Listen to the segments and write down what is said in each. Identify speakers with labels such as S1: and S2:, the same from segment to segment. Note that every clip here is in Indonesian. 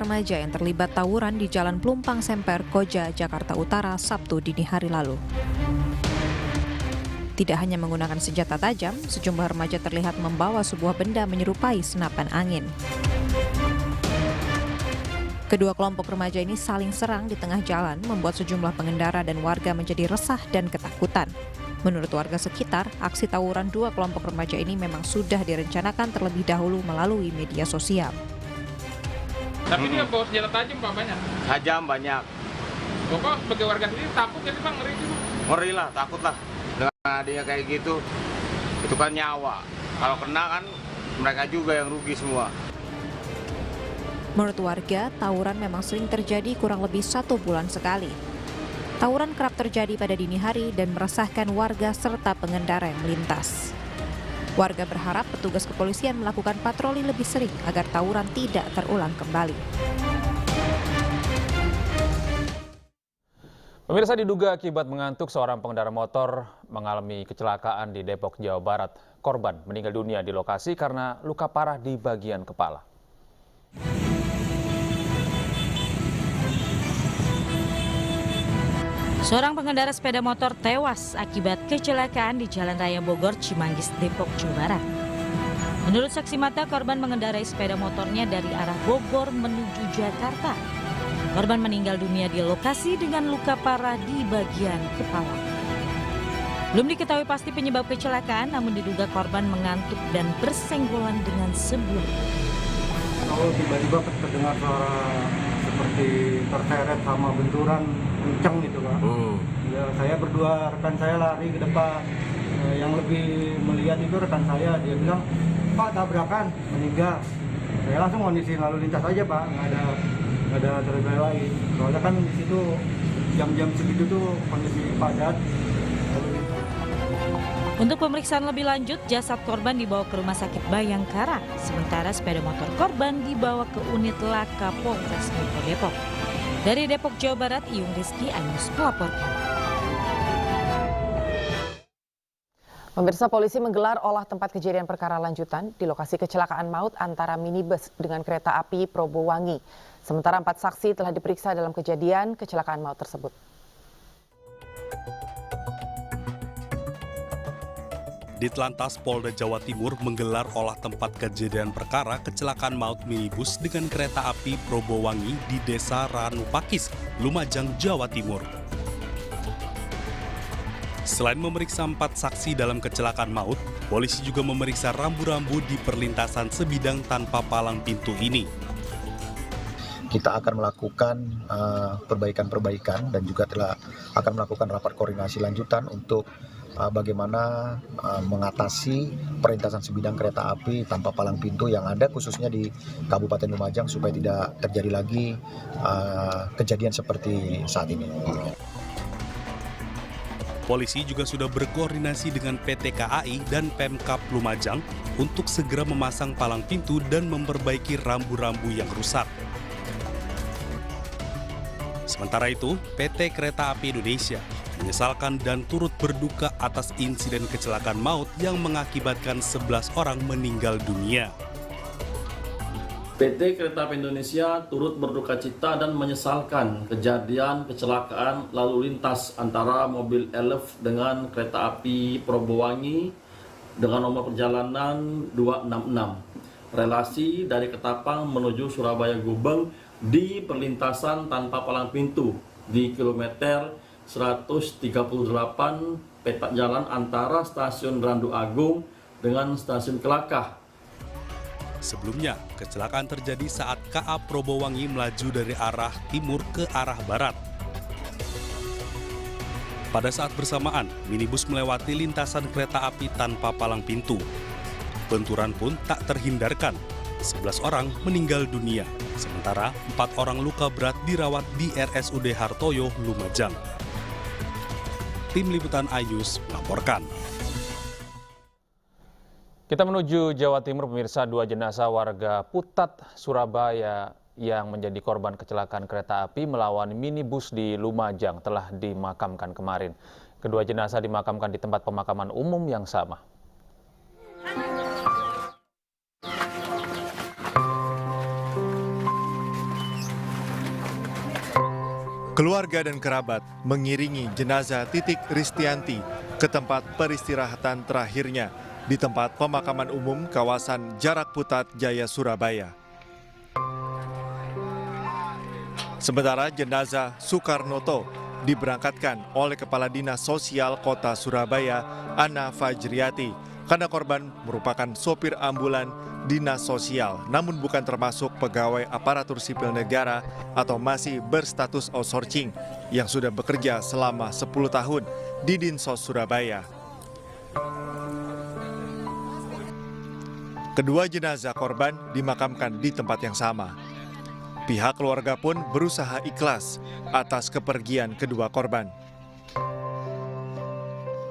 S1: remaja yang terlibat tawuran di Jalan Pelumpang Semper, Koja, Jakarta Utara, Sabtu dini hari lalu. Tidak hanya menggunakan senjata tajam, sejumlah remaja terlihat membawa sebuah benda menyerupai senapan angin. Kedua kelompok remaja ini saling serang di tengah jalan, membuat sejumlah pengendara dan warga menjadi resah dan ketakutan. Menurut warga sekitar, aksi tawuran dua kelompok remaja ini memang sudah direncanakan terlebih dahulu melalui media sosial.
S2: Tapi dia bawa senjata tajam Pak, banyak?
S3: Tajam banyak.
S2: Kok sebagai warga sendiri takut kan Bang, ngeri juga?
S3: Ngeri lah, takut lah. Dengan dia kayak gitu, itu kan nyawa. Kalau kena kan mereka juga yang rugi semua.
S1: Menurut warga, tawuran memang sering terjadi kurang lebih 1 bulan sekali. Tawuran kerap terjadi pada dini hari dan meresahkan warga serta pengendara yang melintas. Warga berharap petugas kepolisian melakukan patroli lebih sering agar tawuran tidak terulang kembali.
S4: Pemirsa, diduga akibat mengantuk seorang pengendara motor mengalami kecelakaan di Depok, Jawa Barat. Korban meninggal dunia di lokasi karena luka parah di bagian kepala.
S5: Seorang pengendara sepeda motor tewas akibat kecelakaan di Jalan Raya Bogor, Cimanggis, Depok, Jawa Barat. Menurut saksi mata, korban mengendarai sepeda motornya dari arah Bogor menuju Jakarta. Korban meninggal dunia di lokasi dengan luka parah di bagian kepala. Belum diketahui pasti penyebab kecelakaan, namun diduga korban mengantuk dan bersenggolan dengan sebuah.
S6: Kalau tiba-tiba terdengar suara seperti terseret sama benturan kencang gitu Pak. Ya, saya berdua, rekan saya lari ke depan. Yang lebih melihat itu rekan saya, dia bilang, "Pak, tabrakan, meninggal." Saya langsung kondisi lalu lintas aja Pak, nggak ada terlalu lain. Soalnya kan di situ jam-jam segitu tuh kondisi padat.
S5: Untuk pemeriksaan lebih lanjut, jasad korban dibawa ke Rumah Sakit Bayangkara, sementara sepeda motor korban dibawa ke unit laka Polres Metro Depok. Dari Depok, Jawa Barat, Iyung Rizky Ainus melaporkan.
S7: Pemirsa, polisi menggelar olah tempat kejadian perkara lanjutan di lokasi kecelakaan maut antara minibus dengan kereta api Probowangi. Sementara 4 saksi telah diperiksa dalam kejadian kecelakaan maut tersebut.
S8: Ditlantas Polda Jawa Timur menggelar olah tempat kejadian perkara kecelakaan maut minibus dengan kereta api Probowangi di Desa Ranupakis, Lumajang, Jawa Timur. Selain memeriksa 4 saksi dalam kecelakaan maut, polisi juga memeriksa rambu-rambu di perlintasan sebidang tanpa palang pintu ini.
S9: Kita akan melakukan perbaikan-perbaikan dan juga akan melakukan rapat koordinasi lanjutan untuk bagaimana mengatasi perlintasan sebidang kereta api tanpa palang pintu yang ada khususnya di Kabupaten Lumajang supaya tidak terjadi lagi kejadian seperti saat ini.
S8: Polisi juga sudah berkoordinasi dengan PT KAI dan Pemkab Lumajang untuk segera memasang palang pintu dan memperbaiki rambu-rambu yang rusak. Sementara itu, PT Kereta Api Indonesia menyesalkan dan turut berduka atas insiden kecelakaan maut yang mengakibatkan 11 orang meninggal dunia.
S10: PT Kereta Api Indonesia turut berduka cita dan menyesalkan kejadian kecelakaan lalu lintas antara mobil Elf dengan kereta api Probowangi dengan nomor perjalanan 266. Relasi dari Ketapang menuju Surabaya Gubeng di perlintasan tanpa palang pintu di kilometer 138 peta jalan antara stasiun Randu Agung dengan stasiun Kelakah.
S8: Sebelumnya, kecelakaan terjadi saat KA Probowangi melaju dari arah timur ke arah barat. Pada saat bersamaan, minibus melewati lintasan kereta api tanpa palang pintu. Benturan pun tak terhindarkan. 11 orang meninggal dunia, sementara 4 orang luka berat dirawat di RSUD Hartoyo, Lumajang. Tim Liputan iNews melaporkan.
S4: Kita menuju Jawa Timur, pemirsa. 2 jenazah warga Putat, Surabaya yang menjadi korban kecelakaan kereta api melawan minibus di Lumajang telah dimakamkan kemarin. Kedua jenazah dimakamkan di tempat pemakaman umum yang sama.
S11: Keluarga dan kerabat mengiringi jenazah Titik Ristianti ke tempat peristirahatan terakhirnya di tempat pemakaman umum kawasan Jarak Putat, Jaya, Surabaya. Sementara jenazah Soekarnoto diberangkatkan oleh Kepala Dinas Sosial Kota Surabaya, Ana Fajriati, karena korban merupakan sopir ambulan dinas sosial, namun bukan termasuk pegawai aparatur sipil negara atau masih berstatus outsourcing yang sudah bekerja selama 10 tahun di Dinsos Surabaya. Kedua jenazah korban dimakamkan di tempat yang sama. Pihak keluarga pun berusaha ikhlas atas kepergian kedua korban.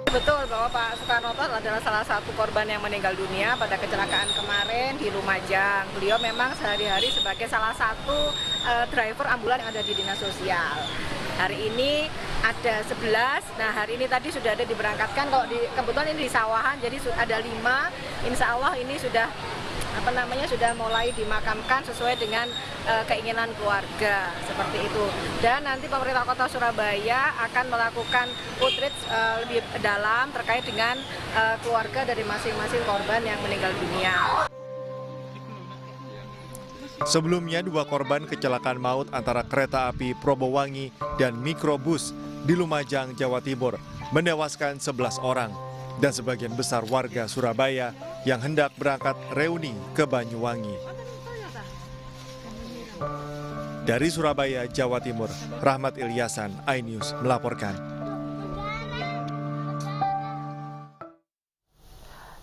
S12: Betul bahwa Pak Soekarnoto adalah salah satu korban yang meninggal dunia pada kecelakaan kemarin di Lumajang. Beliau memang sehari-hari sebagai salah satu driver ambulan yang ada di Dinas Sosial. Hari ini ada 11, nah hari ini tadi sudah ada diberangkatkan, kalau kebetulan ini di Sawahan, jadi ada 5, insya Allah ini sudah sudah mulai dimakamkan sesuai dengan keinginan keluarga, seperti itu. Dan nanti pemerintah Kota Surabaya akan melakukan outreach lebih dalam terkait dengan keluarga dari masing-masing korban yang meninggal dunia.
S11: Sebelumnya, 2 korban kecelakaan maut antara kereta api Probowangi dan mikrobus di Lumajang, Jawa Timur menewaskan 11 orang dan sebagian besar warga Surabaya yang hendak berangkat reuni ke Banyuwangi. Dari Surabaya, Jawa Timur, Rahmat Ilyasan, iNews melaporkan.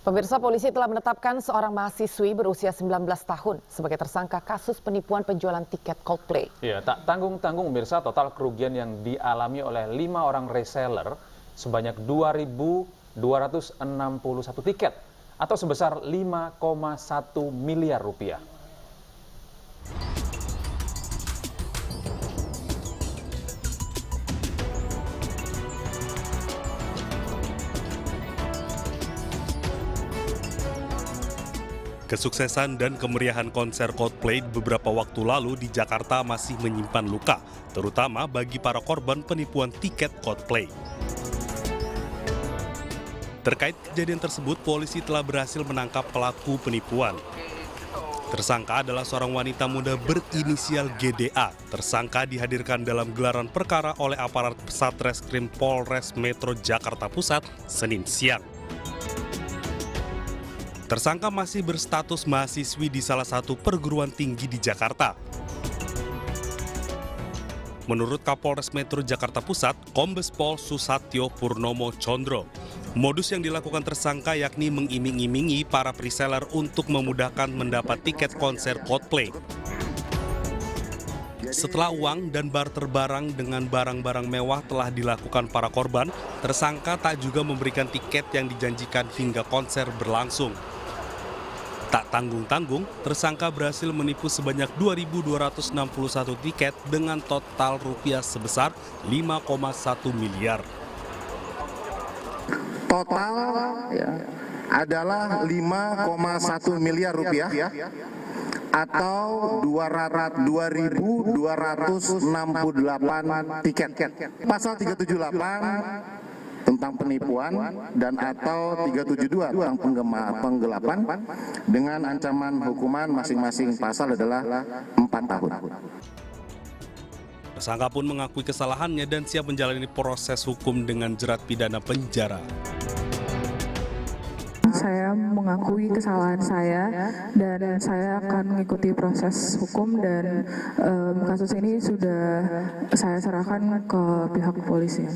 S7: Pemirsa, polisi telah menetapkan seorang mahasiswi berusia 19 tahun sebagai tersangka kasus penipuan penjualan tiket Coldplay.
S4: Ya, tak tanggung-tanggung pemirsa, total kerugian yang dialami oleh 5 orang reseller sebanyak 2.261 tiket atau sebesar 5,1 miliar rupiah.
S8: Kesuksesan dan kemeriahan konser Coldplay beberapa waktu lalu di Jakarta masih menyimpan luka, terutama bagi para korban penipuan tiket Coldplay. Terkait kejadian tersebut, polisi telah berhasil menangkap pelaku penipuan. Tersangka adalah seorang wanita muda berinisial GDA. Tersangka dihadirkan dalam gelaran perkara oleh aparat Satreskrim Polres Metro Jakarta Pusat Senin siang. Tersangka masih berstatus mahasiswi di salah satu perguruan tinggi di Jakarta. Menurut Kapolres Metro Jakarta Pusat, Kombes Pol Susatyo Purnomo Condro, modus yang dilakukan tersangka yakni mengiming-imingi para preseller untuk memudahkan mendapat tiket konser Coldplay. Setelah uang dan barter barang dengan barang-barang mewah telah dilakukan para korban, tersangka tak juga memberikan tiket yang dijanjikan hingga konser berlangsung. Tak tanggung-tanggung, tersangka berhasil menipu sebanyak 2.261 tiket dengan total rupiah sebesar 5,1 miliar.
S13: Total adalah 5,1 miliar rupiah atau 2.268 tiket. Pasal 378 tentang penipuan dan atau 372 tentang penggelapan dengan ancaman hukuman masing-masing pasal adalah 4 tahun.
S8: Tersangka pun mengakui kesalahannya dan siap menjalani proses hukum dengan jerat pidana penjara.
S14: Saya mengakui kesalahan saya dan saya akan mengikuti proses hukum dan kasus ini sudah saya serahkan ke pihak kepolisian.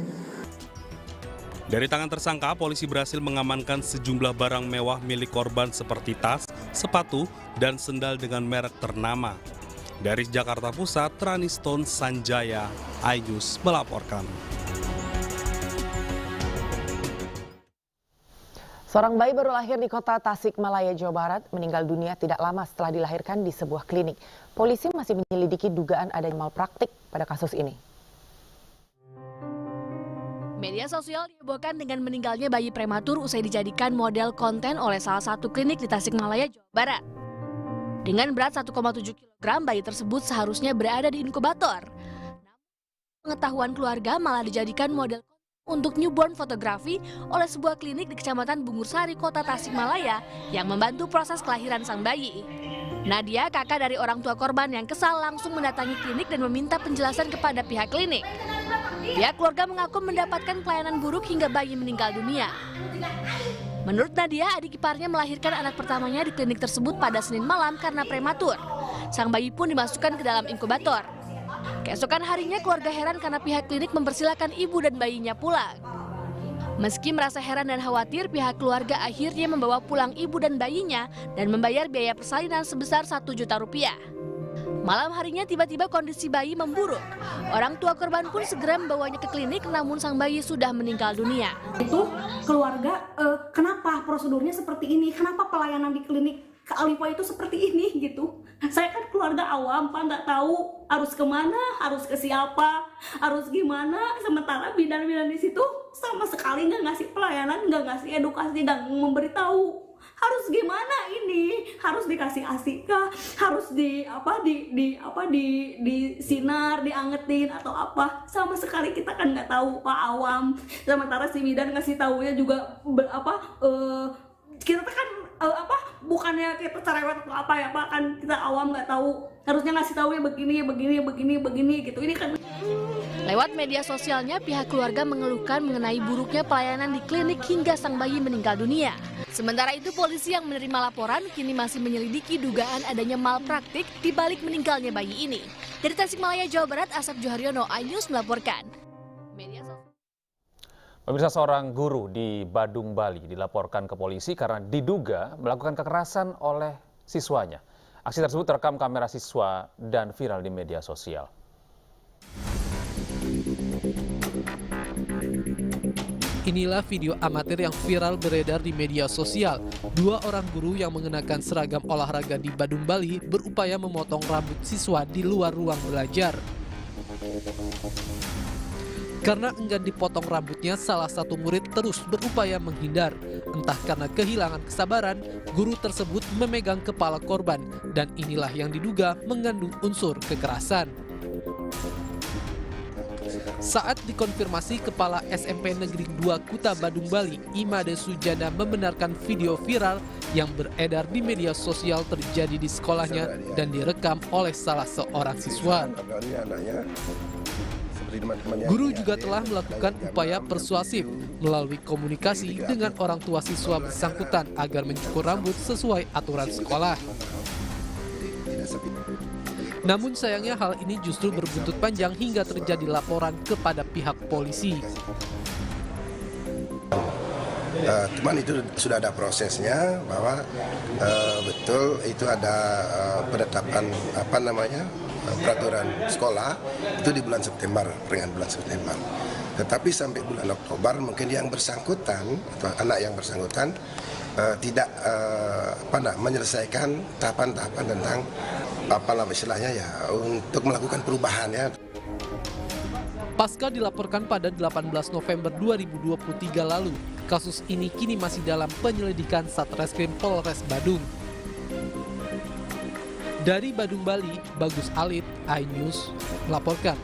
S8: Dari tangan tersangka, polisi berhasil mengamankan sejumlah barang mewah milik korban seperti tas, sepatu, dan sendal dengan merek ternama. Dari Jakarta Pusat, Traniston Sanjaya, iNews melaporkan.
S7: Seorang bayi baru lahir di kota Tasikmalaya, Jawa Barat, meninggal dunia tidak lama setelah dilahirkan di sebuah klinik. Polisi masih menyelidiki dugaan adanya malpraktik pada kasus ini.
S15: Media sosial dihebohkan dengan meninggalnya bayi prematur usai dijadikan model konten oleh salah satu klinik di Tasikmalaya, Jawa Barat. Dengan berat 1,7 kg, bayi tersebut seharusnya berada di inkubator. Pengetahuan keluarga malah dijadikan model untuk newborn fotografi oleh sebuah klinik di Kecamatan Bungursari, Kota Tasikmalaya yang membantu proses kelahiran sang bayi. Nadia, kakak dari orang tua korban yang kesal, langsung mendatangi klinik dan meminta penjelasan kepada pihak klinik. Pihak keluarga mengaku mendapatkan pelayanan buruk hingga bayi meninggal dunia. Menurut Nadia, adik iparnya melahirkan anak pertamanya di klinik tersebut pada Senin malam karena prematur. Sang bayi pun dimasukkan ke dalam inkubator. Keesokan harinya keluarga heran karena pihak klinik mempersilahkan ibu dan bayinya pulang. Meski merasa heran dan khawatir, pihak keluarga akhirnya membawa pulang ibu dan bayinya dan membayar biaya persalinan sebesar 1 juta rupiah. Malam harinya tiba-tiba kondisi bayi memburuk. Orang tua korban pun segera membawanya ke klinik, namun sang bayi sudah meninggal dunia.
S16: Itu keluarga, kenapa prosedurnya seperti ini? Kenapa pelayanan di klinik ke Alifa itu seperti ini gitu? Saya kan keluarga awam, Pak, nggak tahu harus kemana, harus ke siapa, harus gimana. Sementara bidan-bidan di situ sama sekali nggak ngasih pelayanan, nggak ngasih edukasi dan memberitahu harus gimana ini, harus dikasih asika, harus di sinar, diangetin atau apa. Sama sekali kita kan nggak tahu, Pak, awam. Sementara si bidan ngasih taunya juga kita kan bukannya kita cerewet atau apa ya, Pak, kan kita awam nggak tahu, harusnya ngasih tahu ya begini gitu. Ini kan
S15: lewat media sosialnya, pihak keluarga mengeluhkan mengenai buruknya pelayanan di klinik hingga sang bayi meninggal dunia. Sementara itu, polisi yang menerima laporan kini masih menyelidiki dugaan adanya malpraktik di balik meninggalnya bayi ini. Dari Tasikmalaya, Jawa Barat, Asep Joharyono, iNews melaporkan.
S4: Pemirsa, seorang guru di Badung, Bali dilaporkan ke polisi karena diduga melakukan kekerasan oleh siswanya. Aksi tersebut terekam kamera siswa dan viral di media sosial.
S17: Inilah video amatir yang viral beredar di media sosial. 2 orang guru yang mengenakan seragam olahraga di Badung, Bali berupaya memotong rambut siswa di luar ruang belajar. Karena enggan dipotong rambutnya, salah satu murid terus berupaya menghindar. Entah karena kehilangan kesabaran, guru tersebut memegang kepala korban dan inilah yang diduga mengandung unsur kekerasan. Saat dikonfirmasi, Kepala SMP Negeri 2 Kuta Badung, Bali, Imade Sujana, membenarkan video viral yang beredar di media sosial terjadi di sekolahnya dan direkam oleh salah seorang siswa. Guru juga telah melakukan upaya persuasif melalui komunikasi dengan orang tua siswa bersangkutan agar mencukur rambut sesuai aturan sekolah. Namun sayangnya hal ini justru berbuntut panjang hingga terjadi laporan kepada pihak polisi.
S18: Cuman itu sudah ada prosesnya bahwa betul itu ada penetapan peraturan sekolah itu di bulan September, pertengahan bulan September. Tetapi sampai bulan Oktober mungkin yang bersangkutan atau anak yang bersangkutan tidak menyelesaikan tahapan-tahapan tentang istilahnya ya untuk melakukan perubahan ya.
S17: Pasca dilaporkan pada 18 November 2023 lalu, kasus ini kini masih dalam penyelidikan Satreskrim Polres Badung. Dari Badung, Bali, Bagus Alit, iNews melaporkan.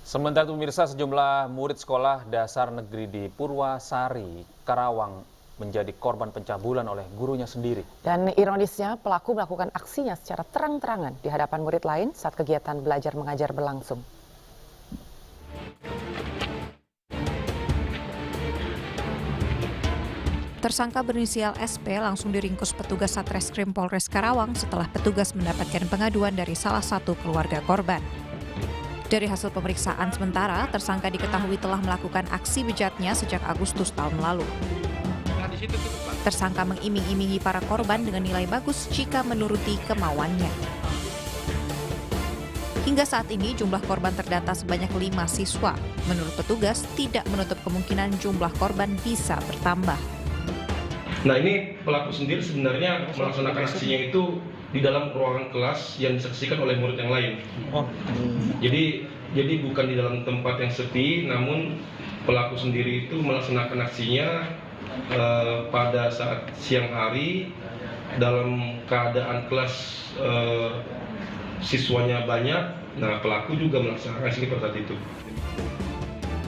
S4: Sementara itu pemirsa, sejumlah murid sekolah dasar negeri di Purwasari, Karawang menjadi korban pencabulan oleh gurunya sendiri.
S7: Dan ironisnya, pelaku melakukan aksinya secara terang-terangan di hadapan murid lain saat kegiatan belajar mengajar berlangsung.
S1: Tersangka berinisial SP langsung diringkus petugas Satreskrim Polres Karawang setelah petugas mendapatkan pengaduan dari salah satu keluarga korban. Dari hasil pemeriksaan sementara, tersangka diketahui telah melakukan aksi bejatnya sejak Agustus tahun lalu. Tersangka mengiming-imingi para korban dengan nilai bagus jika menuruti kemauannya. Hingga saat ini jumlah korban terdata sebanyak 5 siswa. Menurut petugas, tidak menutup kemungkinan jumlah korban bisa bertambah.
S19: Nah, ini pelaku sendiri sebenarnya melaksanakan aksinya itu di dalam ruangan kelas yang disaksikan oleh murid yang lain. Jadi bukan di dalam tempat yang sepi, namun pelaku sendiri itu melaksanakan aksinya pada saat siang hari dalam keadaan kelas siswanya banyak, nah pelaku juga melaksanakan aksi pada saat itu.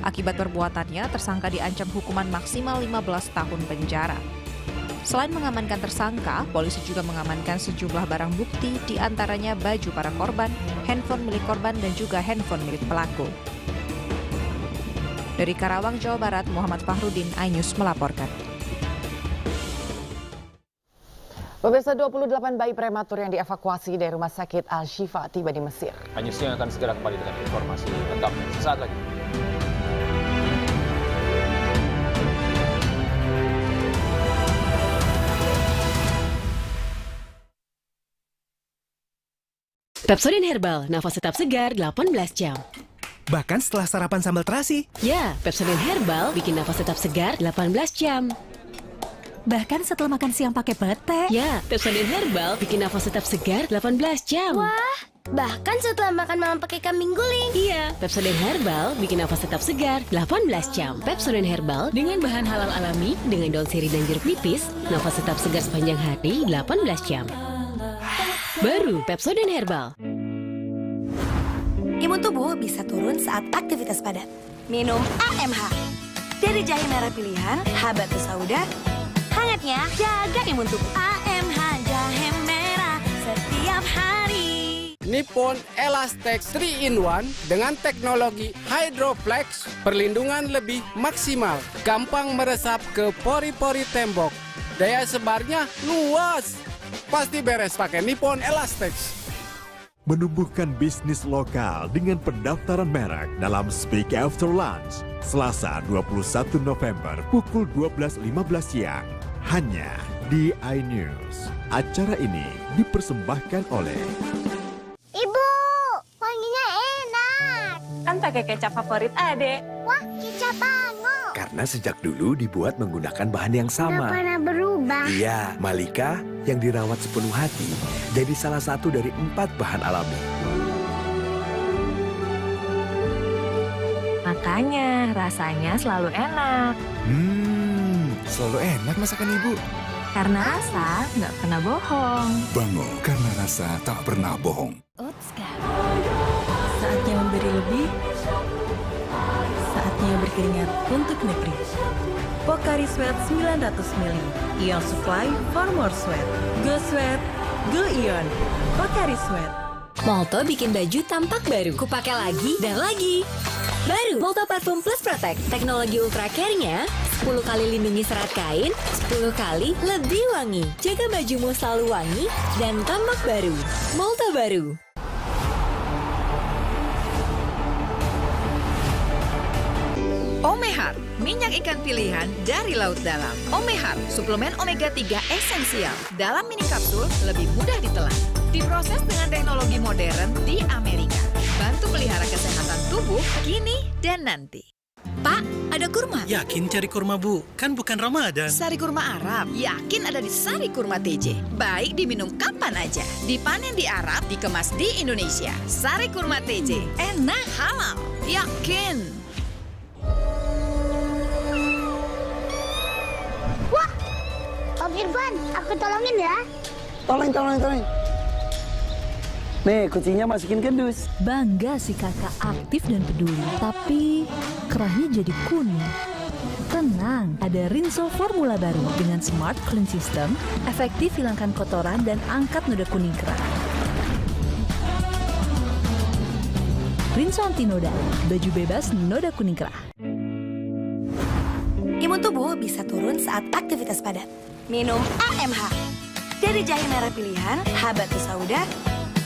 S1: Akibat perbuatannya, tersangka diancam hukuman maksimal 15 tahun penjara. Selain mengamankan tersangka, polisi juga mengamankan sejumlah barang bukti, di antaranya baju para korban, handphone milik korban, dan juga handphone milik pelaku. Dari Karawang, Jawa Barat, Muhammad Fahrudin, iNews melaporkan.
S7: Pemirsa, 28 bayi prematur yang dievakuasi dari Rumah Sakit Al-Shifa tiba di Mesir.
S4: iNews yang akan segera kembali dengan informasi lengkapnya sesaat lagi.
S20: Pepsodent Herbal, nafas tetap segar 18 jam.
S21: Bahkan setelah sarapan sambal terasi.
S20: Ya, Pepsodent Herbal bikin nafas tetap segar 18 jam.
S22: Bahkan setelah makan siang pakai pete.
S20: Ya, Pepsodent Herbal bikin nafas tetap segar 18 jam.
S23: Wah, bahkan setelah makan malam pakai kambing guling.
S20: Iya, Pepsodent Herbal bikin nafas tetap segar 18 jam. Pepsodent Herbal dengan bahan halal alami, dengan daun sirih dan jeruk nipis, nafas tetap segar sepanjang hari 18 jam. Baru Pepsodent Herbal.
S23: Imun tubuh bisa turun saat aktivitas padat. Minum AMH. Dari jahe merah pilihan, Habatus Sauda. Hangatnya jaga imun tubuh. AMH jahe merah setiap hari.
S24: Nippon Elastex 3-in-1 dengan teknologi Hydroflex, perlindungan lebih maksimal, gampang meresap ke pori-pori tembok. Daya sebarnya luas. Pasti beres pakai Nippon Elastex.
S25: Menumbuhkan bisnis lokal dengan pendaftaran merek dalam Speak After Lunch, Selasa 21 November pukul 12.15 siang, hanya di iNews. Acara ini dipersembahkan oleh
S23: Ibu, wanginya enak.
S26: Kan pakai kecap favorit Ade.
S23: Wah, kecap bango.
S27: Karena sejak dulu dibuat menggunakan bahan yang sama.
S23: Nggak pernah berubah.
S27: Iya, Malika yang dirawat sepenuh hati jadi salah satu dari 4 bahan alami.
S26: Makanya rasanya selalu enak.
S27: Selalu enak masakan ibu.
S26: Karena rasa nggak pernah bohong.
S27: Bango, karena rasa tak pernah bohong.
S26: Utska. Saatnya memberi lebih. Saatnya berkeringat untuk Nepri. Pocari Sweat 900 ml. Ion Supply for more sweat. Go Sweat, Go Ion. Pocari Sweat.
S20: Molto bikin baju tampak baru. Kupakai lagi dan lagi. Baru Molto Parfum Plus Protect. Teknologi Ultra Care-nya 10 kali lindungi serat kain, 10 kali lebih wangi. Jaga bajumu selalu wangi dan tampak baru. Molto baru.
S28: Omehar, minyak ikan pilihan dari laut dalam. Omehar, suplemen omega 3 esensial. Dalam mini kapsul, lebih mudah ditelan. Diproses dengan teknologi modern di Amerika. Bantu pelihara kesehatan tubuh kini dan nanti. Pak, ada kurma?
S29: Yakin cari kurma, Bu? Kan bukan Ramadan.
S28: Sari kurma Arab, yakin ada di Sari Kurma TJ. Baik diminum kapan aja. Dipanen di Arab, dikemas di Indonesia. Sari Kurma TJ, enak, halal, yakin.
S23: Wah, Om Irfan, aku tolongin ya.
S30: Tolong. Nih, kucingnya masukin ke dus.
S22: Bangga si kakak aktif dan peduli, tapi kerahnya jadi kuning. Tenang, ada Rinso formula baru dengan Smart Clean System, efektif hilangkan kotoran dan angkat noda kuning kerah. Rinso anti noda, baju bebas noda kuning kerah.
S23: Imun tubuh bisa turun saat aktivitas padat. Minum AMH. Dari jahe merah pilihan, Habatus Sauda.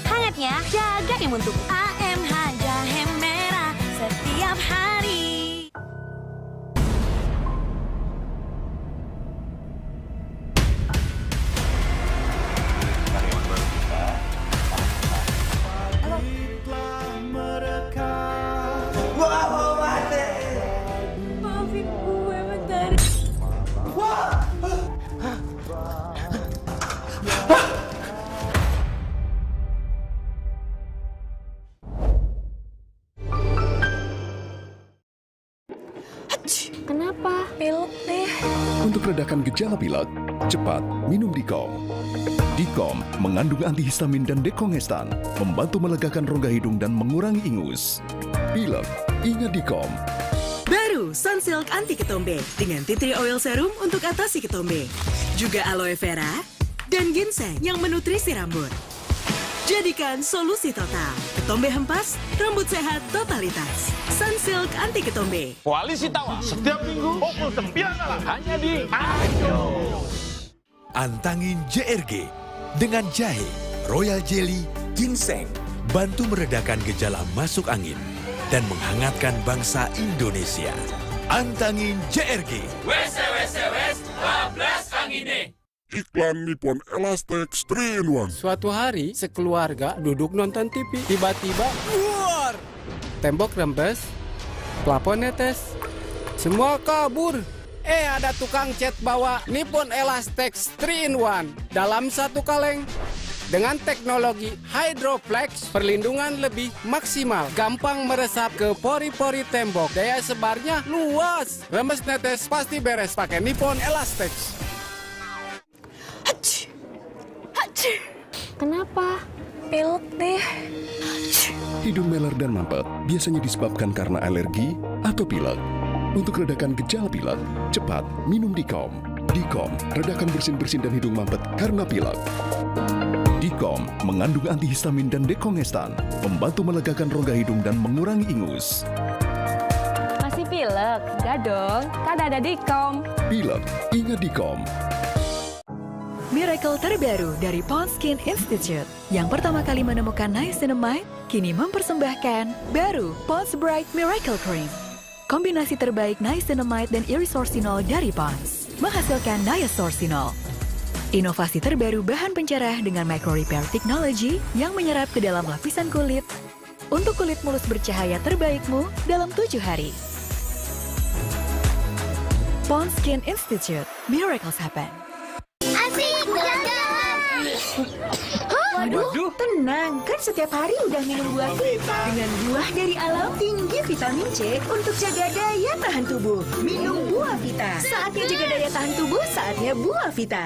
S23: Hangatnya jaga imun tubuh. AMH jahe merah setiap hari.
S26: Maafin gue, Mentari.
S15: Kenapa? Pilek deh.
S31: Untuk redakan gejala pilek, cepat minum Dikom.
S2: Dikom mengandung antihistamin dan dekongestan, membantu melegakan rongga hidung dan mengurangi ingus. Pilek, ingat Dikom.
S26: Baru Sunsilk Anti Ketombe dengan tea tree oil serum untuk atasi ketombe. Juga aloe vera dan ginseng yang menutrisi rambut. Jadikan solusi total. Ketombe hempas, rambut sehat totalitas. Sunsilk Anti Ketombe.
S3: Koalisi Tawa setiap minggu pukul 9 malam hanya di Ayo.
S27: Antangin JRG dengan jahe, royal jelly, ginseng. Bantu meredakan gejala masuk angin dan menghangatkan bangsa Indonesia. Antangin JRG.
S3: Wes, bablas angine.
S5: Iklan Nippon Elastex 3-in-1.
S24: Suatu hari, sekeluarga duduk nonton TV. Tiba-tiba, luar! Tembok rembes, plafon netes, semua kabur. Ada tukang cat bawa Nippon Elastex 3-in-1 dalam satu kaleng. Dengan teknologi Hydroflex, perlindungan lebih maksimal, gampang meresap ke pori-pori tembok, daya sebarnya luas. Rembes netes pasti beres pakai Nippon Elastex.
S6: Kenapa? Pilek deh.
S9: Hidung meler dan mampet biasanya disebabkan karena alergi atau pilek. Untuk redakan gejala pilek, cepat minum Dikom. Dikom, redakan bersin-bersin dan hidung mampet karena pilek. Dikom mengandung antihistamin dan dekongestan, membantu melegakan rongga hidung dan mengurangi ingus.
S6: Masih pilek? Enggak dong, kan ada Dikom.
S9: Pilek, ingat Dikom.
S26: Miracle terbaru dari Pond's Skin Institute yang pertama kali menemukan niacinamide kini mempersembahkan baru Pond's Bright Miracle Cream. Kombinasi terbaik niacinamide dan irisourcinol dari Pond's menghasilkan niasourcinol. Inovasi terbaru bahan pencerah dengan micro repair technology yang menyerap ke dalam lapisan kulit untuk kulit mulus bercahaya terbaikmu dalam 7 hari. Pond's Skin Institute, miracles happen.
S23: Asik, jalan-jalan.
S26: Waduh, tenang, kan setiap hari udah minum buah Vita. Dengan buah dari alam tinggi vitamin C untuk jaga daya tahan tubuh. Minum buah Vita. Saatnya jaga daya tahan tubuh, saatnya buah Vita.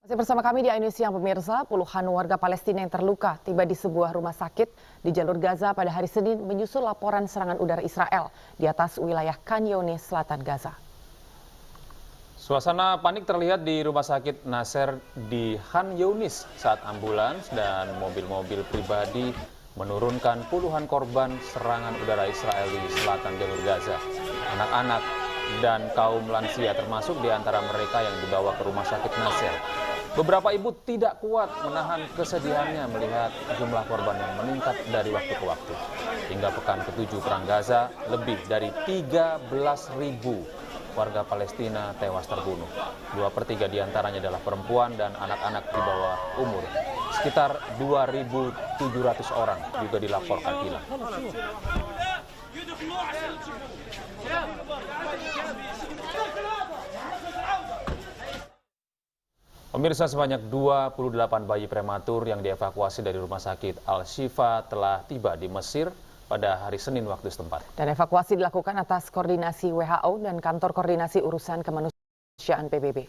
S7: Masih bersama kami di Ayu Siang pemirsa, puluhan warga Palestina yang terluka tiba di sebuah rumah sakit di jalur Gaza pada hari Senin menyusul laporan serangan udara Israel di atas wilayah Khan Younis, selatan Gaza.
S4: Suasana panik terlihat di Rumah Sakit Nasser di Khan Younis saat ambulans dan mobil-mobil pribadi menurunkan puluhan korban serangan udara Israel di selatan jalur Gaza. Anak-anak dan kaum lansia termasuk di antara mereka yang dibawa ke Rumah Sakit Nasser. Beberapa ibu tidak kuat menahan kesedihannya melihat jumlah korban yang meningkat dari waktu ke waktu. Hingga pekan ke-7 Perang Gaza, lebih dari 13.000 warga Palestina tewas terbunuh. 2/3 diantaranya adalah perempuan dan anak-anak di bawah umur. Sekitar 2.700 orang juga dilaporkan hilang. Pemirsa, sebanyak 28 bayi prematur yang dievakuasi dari Rumah Sakit Al-Shifa telah tiba di Mesir pada hari Senin waktu setempat.
S7: Dan evakuasi dilakukan atas koordinasi WHO dan Kantor Koordinasi Urusan Kemanusiaan PBB.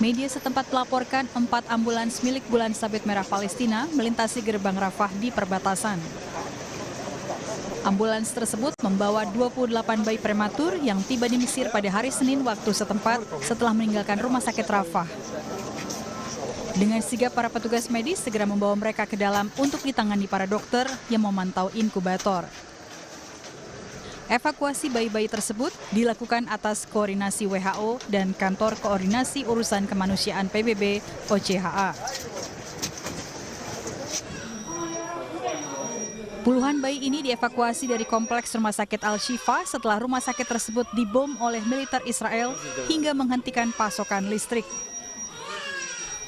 S10: Media setempat melaporkan 4 ambulans milik Bulan Sabit Merah Palestina melintasi gerbang Rafah di perbatasan. Ambulans tersebut membawa 28 bayi prematur yang tiba di Mesir pada hari Senin waktu setempat setelah meninggalkan rumah sakit Rafah. Dengan sigap para petugas medis segera membawa mereka ke dalam untuk ditangani para dokter yang memantau inkubator. Evakuasi bayi-bayi tersebut dilakukan atas koordinasi WHO dan Kantor Koordinasi Urusan Kemanusiaan PBB OCHA. Puluhan bayi ini dievakuasi dari kompleks Rumah Sakit Al-Shifa setelah rumah sakit tersebut dibom oleh militer Israel hingga menghentikan pasokan listrik.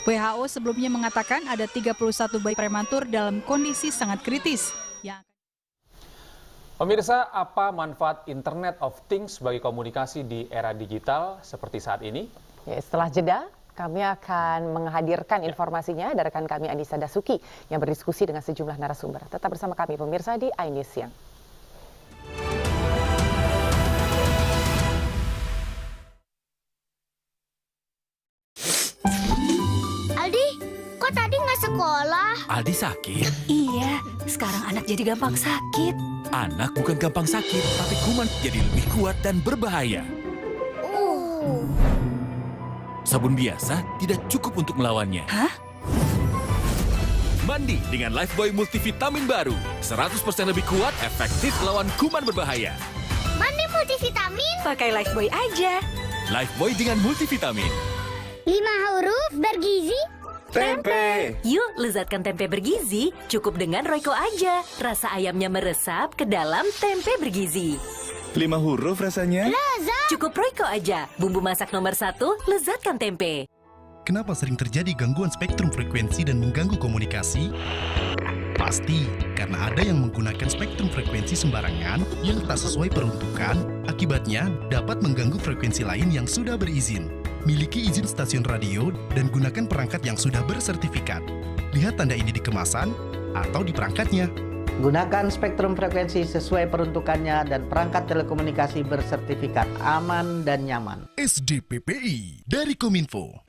S10: WHO sebelumnya mengatakan ada 31 bayi prematur dalam kondisi sangat kritis.
S4: Pemirsa, apa manfaat Internet of Things bagi komunikasi di era digital seperti saat ini?
S7: Ya, setelah jeda, Kami akan menghadirkan informasinya dari rekan kami Anissa Dasuki yang berdiskusi dengan sejumlah narasumber. Tetap bersama kami pemirsa di iNews Siang.
S1: Aldi, kok tadi nggak sekolah?
S8: Aldi sakit?
S1: Iya, sekarang anak jadi gampang sakit.
S8: Anak bukan gampang sakit, tapi kuman jadi lebih kuat dan berbahaya. Sabun biasa tidak cukup untuk melawannya.
S1: Hah?
S8: Mandi dengan Lifebuoy multivitamin baru. 100% lebih kuat, efektif melawan kuman berbahaya.
S1: Mandi multivitamin?
S28: Pakai Lifebuoy aja.
S8: Lifebuoy dengan multivitamin.
S1: 5 huruf bergizi.
S8: Tempe.
S20: Yuk, lezatkan tempe bergizi. Cukup dengan Royco aja. Rasa ayamnya meresap ke dalam tempe bergizi.
S11: 5 huruf rasanya?
S1: Lezat.
S20: Cukup Royco aja. Bumbu masak nomor 1, lezatkan tempe.
S21: Kenapa sering terjadi gangguan spektrum frekuensi dan mengganggu komunikasi? Pasti karena ada yang menggunakan spektrum frekuensi sembarangan yang tak sesuai peruntukan. Akibatnya dapat mengganggu frekuensi lain yang sudah berizin. Miliki izin stasiun radio dan gunakan perangkat yang sudah bersertifikat. Lihat tanda ini di kemasan atau di perangkatnya.
S12: Gunakan spektrum frekuensi sesuai peruntukannya dan perangkat telekomunikasi bersertifikat aman dan nyaman.
S21: SDPPI dari Kominfo.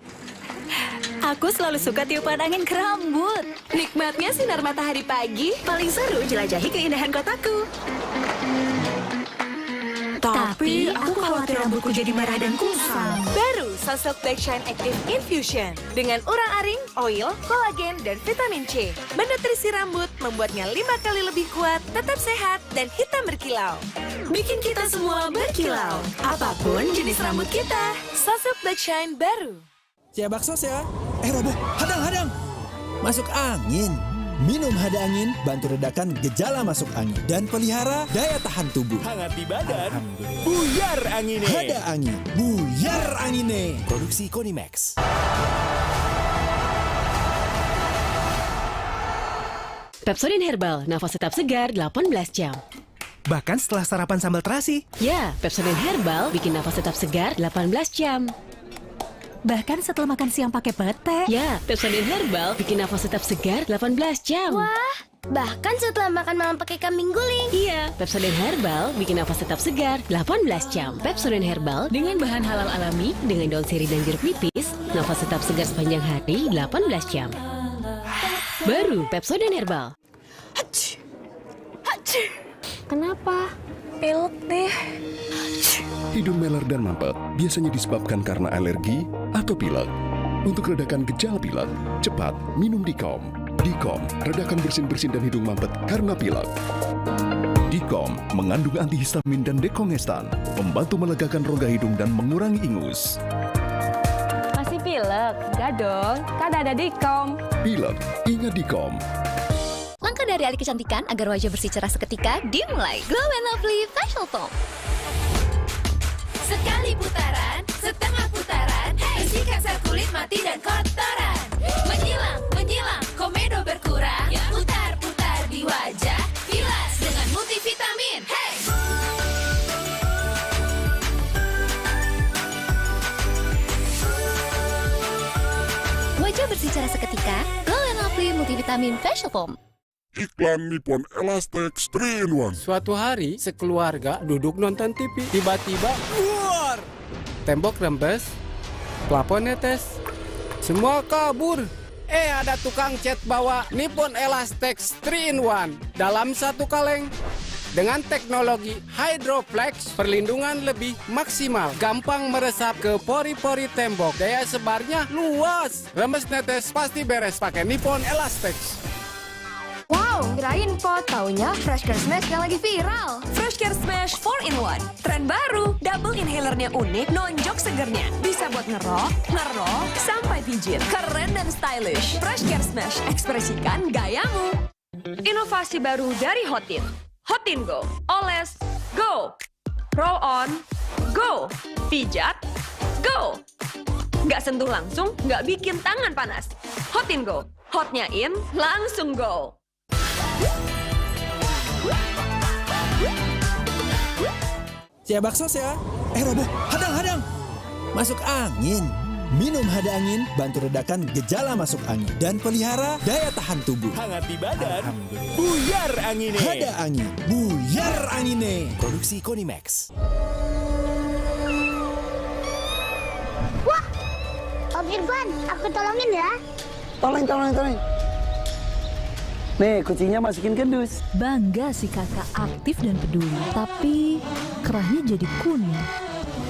S28: Aku selalu suka tiupan angin ke rambut. Nikmatnya sinar matahari pagi. Paling seru jelajahi keindahan kotaku. Tapi aku khawatir rambutku jadi merah dan kusam. Baru Sunsilk Black Shine Active Infusion dengan urang-aring, oil, kolagen, dan vitamin C. Menutrisi rambut membuatnya 5 kali lebih kuat, tetap sehat, dan hitam berkilau. Bikin kita semua berkilau. Apapun jenis rambut kita, Sunsilk Black Shine baru.
S13: Siap bakso ya. Roboh, hadang. Masuk angin. Minum Hada Angin, bantu redakan gejala masuk angin dan pelihara daya tahan tubuh.
S11: Hangat di badan.
S13: Buyar angine. Hada Angin, buyar angine. Produksi Konimax.
S14: Pepsodent Herbal, nafas tetap segar 18 jam.
S21: Bahkan setelah sarapan sambal terasi.
S14: Ya, Pepsodent Herbal bikin nafas tetap segar 18 jam.
S22: Bahkan setelah makan siang pakai pete.
S14: Ya, Pepsodent Herbal bikin nafas tetap segar 18 jam.
S1: Wah, bahkan setelah makan malam pakai kambing guling.
S14: Iya, Pepsodent Herbal bikin nafas tetap segar 18 jam. Pepsodent Herbal dengan bahan halal alami, dengan daun sirih dan jeruk nipis, nafas tetap segar sepanjang hari 18 jam. Baru Pepsodent Herbal.
S22: Kenapa?
S1: Pilek deh.
S2: Hidung meler dan mampet biasanya disebabkan karena alergi atau pilek. Untuk redakan gejala pilek, cepat minum Dikom. Dikom, redakan bersin-bersin dan hidung mampet karena pilek. Dikom mengandung antihistamin dan dekongestan, membantu melegakan rongga hidung dan mengurangi ingus.
S6: Masih pilek? Enggak dong, kan ada Dikom.
S2: Pilek, ingat Dikom.
S16: Langkah dari ahli kecantikan agar wajah bersih cerah seketika dimulai. Glow and Lovely Facial Foam. Sekali putaran, setengah putaran, bersihkan sel kulit mati dan kotoran. Menyilang, komedo berkurang. Putar-putar di wajah, bilas dengan multivitamin. Hey! Wajah bersih cerah seketika, Glow and Lovely Multivitamin Facial Foam.
S5: Iklan Nippon Elastex 3-in-1.
S24: Suatu hari, sekeluarga duduk nonton TV. Tiba-tiba, luar! Tembok rembes, plafon netes, semua kabur. Ada tukang cat bawa Nippon Elastex 3-in-1 dalam satu kaleng. Dengan teknologi Hydroflex, perlindungan lebih maksimal. Gampang meresap ke pori-pori tembok. Daya sebarnya luas. Rembes netes pasti beres pakai Nippon Elastex.
S28: Wow, kirain pot. Taunya Fresh Care Smash yang lagi viral. Fresh Care Smash 4-in-1. Tren baru. Double inhalernya unik, nonjok segernya. Bisa buat ngerok, sampai pijit. Keren dan stylish. Fresh Care Smash, ekspresikan gayamu. Inovasi baru dari Hotin. Hotin Go. Oles, go. Roll on, go. Pijat, go. Nggak sentuh langsung, nggak bikin tangan panas. Hotin Go. Hotnya in, langsung go.
S13: Siap bakso ya. Roboh, hadang. Masuk angin. Minum hada angin, bantu redakan gejala masuk angin. Dan pelihara daya tahan tubuh.
S11: Hangat di badan, buyar angine.
S13: Hada angin, buyar angine.
S11: Produksi Konimax.
S1: Wah, Om Irfan, aku tolongin ya.
S12: Tolong. Nih, kucingnya masukin ke dus.
S22: Bangga si kakak aktif dan peduli, tapi kerahnya jadi kuning.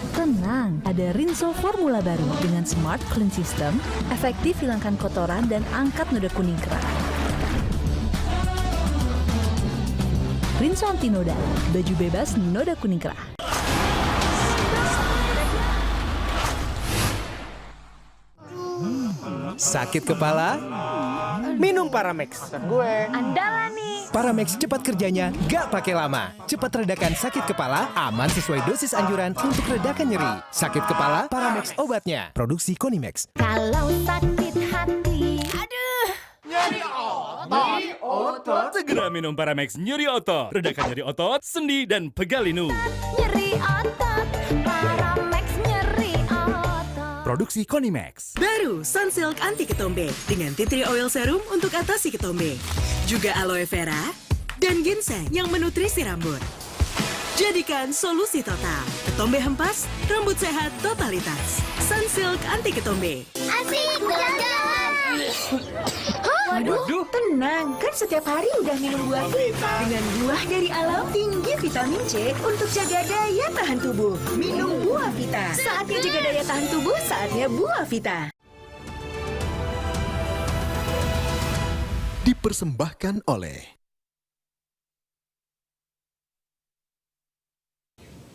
S22: Tenang, ada Rinso formula baru dengan Smart Clean System, efektif hilangkan kotoran dan angkat noda kuning kerah. Rinso anti noda, baju bebas noda kuning kerah.
S3: Sakit kepala? Minum Paramex.
S6: Andalan nih.
S3: Paramex cepat kerjanya, gak pakai lama. Cepat redakan sakit kepala, aman sesuai dosis anjuran untuk redakan nyeri. Sakit kepala, Paramex obatnya. Produksi Konimax.
S16: Kalau sakit hati,
S8: Nyeri otot. Segera minum Paramex nyeri otot. Redakan nyeri otot, sendi, dan pegal linu.
S16: nyeri otot, Paramex nyeri otot.
S3: Produksi Konimax.
S20: Baru Sunsilk Anti Ketombe dengan tea tree oil serum untuk atasi ketombe. Juga aloe vera dan ginseng yang menutrisi rambut. Jadikan solusi total. Ketombe hempas, rambut sehat totalitas. Sunsilk Anti Ketombe.
S1: Asik jalan-jalan.
S20: Waduh, tenang. Kan setiap hari udah minum buah Vita. Dengan buah dari alam tinggi vitamin C untuk jaga daya tahan tubuh. Minum buah Vita. Saatnya jaga daya tahan tubuh, saatnya buah Vita.
S2: Dipersembahkan oleh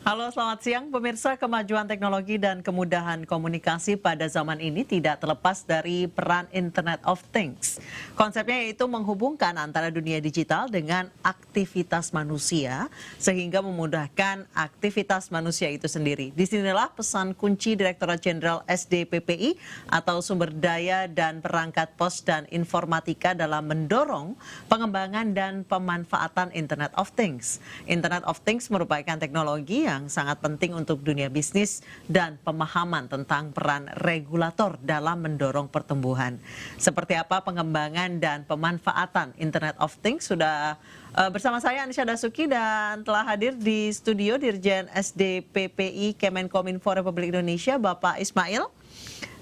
S9: Halo, selamat siang pemirsa. Kemajuan teknologi dan kemudahan komunikasi pada zaman ini tidak terlepas dari peran Internet of Things. Konsepnya yaitu menghubungkan antara dunia digital dengan aktivitas manusia sehingga memudahkan aktivitas manusia itu sendiri. Disinilah pesan kunci Direktorat Jenderal SDPPI atau Sumber Daya dan Perangkat Pos dan Informatika dalam mendorong pengembangan dan pemanfaatan Internet of Things. Internet of Things merupakan teknologi yang sangat penting untuk dunia bisnis dan pemahaman tentang peran regulator dalam mendorong pertumbuhan. Seperti apa pengembangan dan pemanfaatan Internet of Things sudah bersama saya Anisha Dasuki dan telah hadir di studio Dirjen SDPPI Kemenkominfo Republik Indonesia Bapak Ismail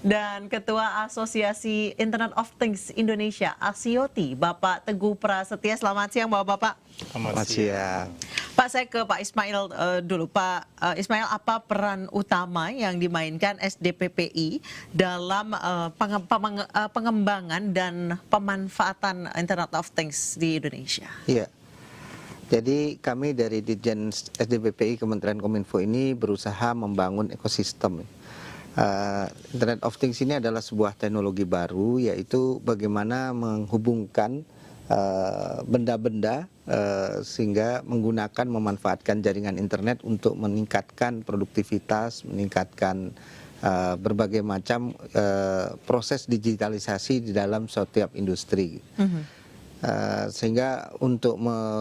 S9: dan Ketua Asosiasi Internet of Things Indonesia ASIOTI Bapak Teguh Prasetya. Selamat siang Bapak-Bapak.
S12: Selamat siang.
S9: Pak, saya ke Pak Ismail dulu. Pak Ismail, apa peran utama yang dimainkan SDPPI dalam pengembangan dan pemanfaatan Internet of Things di Indonesia?
S12: Iya. Jadi kami dari Dirjen SDPPI Kementerian Kominfo ini berusaha membangun ekosistem. Internet of Things ini adalah sebuah teknologi baru, yaitu bagaimana menghubungkan benda-benda sehingga menggunakan memanfaatkan jaringan internet untuk meningkatkan produktivitas, meningkatkan berbagai macam proses digitalisasi di dalam setiap industri. Sehingga untuk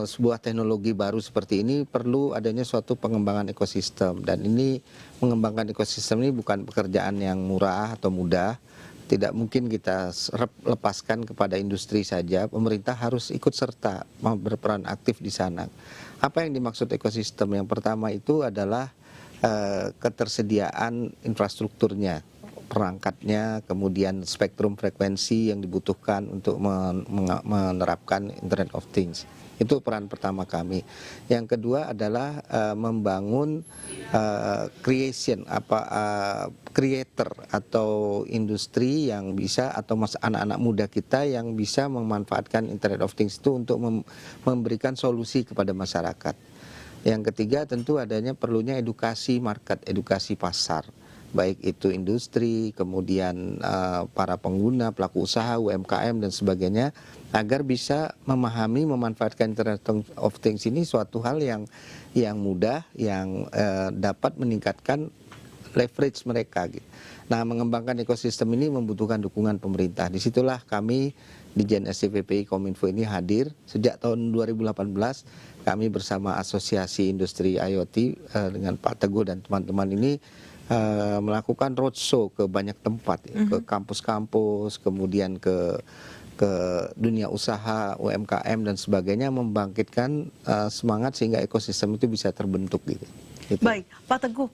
S12: sebuah teknologi baru seperti ini perlu adanya suatu pengembangan ekosistem, dan ini mengembangkan ekosistem ini bukan pekerjaan yang murah atau mudah. Tidak mungkin kita lepaskan kepada industri saja, pemerintah harus ikut serta berperan aktif di sana. Apa yang dimaksud ekosistem? Yang pertama itu adalah ketersediaan infrastrukturnya, perangkatnya, kemudian spektrum frekuensi yang dibutuhkan untuk menerapkan Internet of Things. Itu peran pertama kami. Yang kedua adalah membangun creator atau industri yang bisa, atau anak-anak muda kita yang bisa memanfaatkan Internet of Things itu untuk memberikan solusi kepada masyarakat. Yang ketiga tentu adanya perlunya edukasi market, edukasi pasar. Baik itu industri, kemudian para pengguna, pelaku usaha, UMKM dan sebagainya, agar bisa memahami, memanfaatkan Internet of Things ini suatu hal yang mudah, yang dapat meningkatkan leverage mereka. Nah, mengembangkan ekosistem ini membutuhkan dukungan pemerintah. Disitulah kami di Dirjen SDPPI Kominfo ini hadir. Sejak tahun 2018 kami bersama Asosiasi Industri IoT dengan Pak Teguh dan teman-teman ini melakukan roadshow ke banyak tempat, ya, ke kampus-kampus, kemudian ke dunia usaha, UMKM dan sebagainya, membangkitkan semangat sehingga ekosistem itu bisa terbentuk gitu.
S9: Baik, Pak Teguh,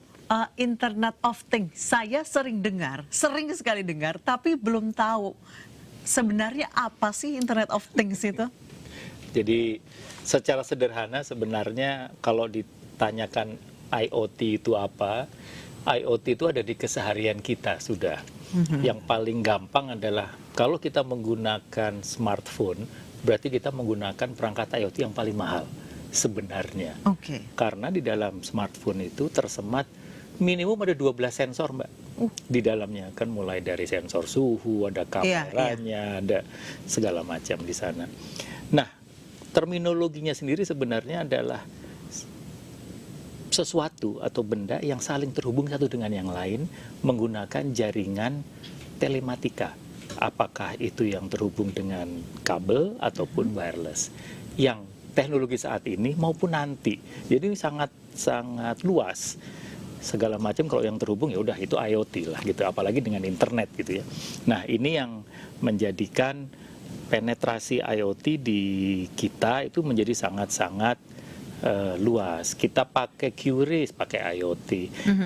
S9: Internet of Things, saya sering sekali dengar, tapi belum tahu sebenarnya apa sih Internet of Things itu?
S15: Jadi secara sederhana sebenarnya kalau ditanyakan IoT itu apa, IoT itu ada di keseharian kita sudah. Yang paling gampang adalah kalau kita menggunakan smartphone, berarti kita menggunakan perangkat IoT yang paling mahal sebenarnya. Karena di dalam smartphone itu tersemat minimum ada 12 sensor, Mbak. Di dalamnya kan mulai dari sensor suhu, ada kameranya, ada segala macam di sana. Nah, terminologinya sendiri sebenarnya adalah sesuatu atau benda yang saling terhubung satu dengan yang lain menggunakan jaringan telematika. Apakah itu yang terhubung dengan kabel ataupun wireless. Yang teknologi saat ini maupun nanti. Jadi sangat luas. Segala macam kalau yang terhubung ya udah itu IoT lah gitu, apalagi dengan internet gitu ya. Nah, ini yang menjadikan penetrasi IoT di kita itu menjadi sangat-sangat luas. Kita pakai QRIS pakai IoT,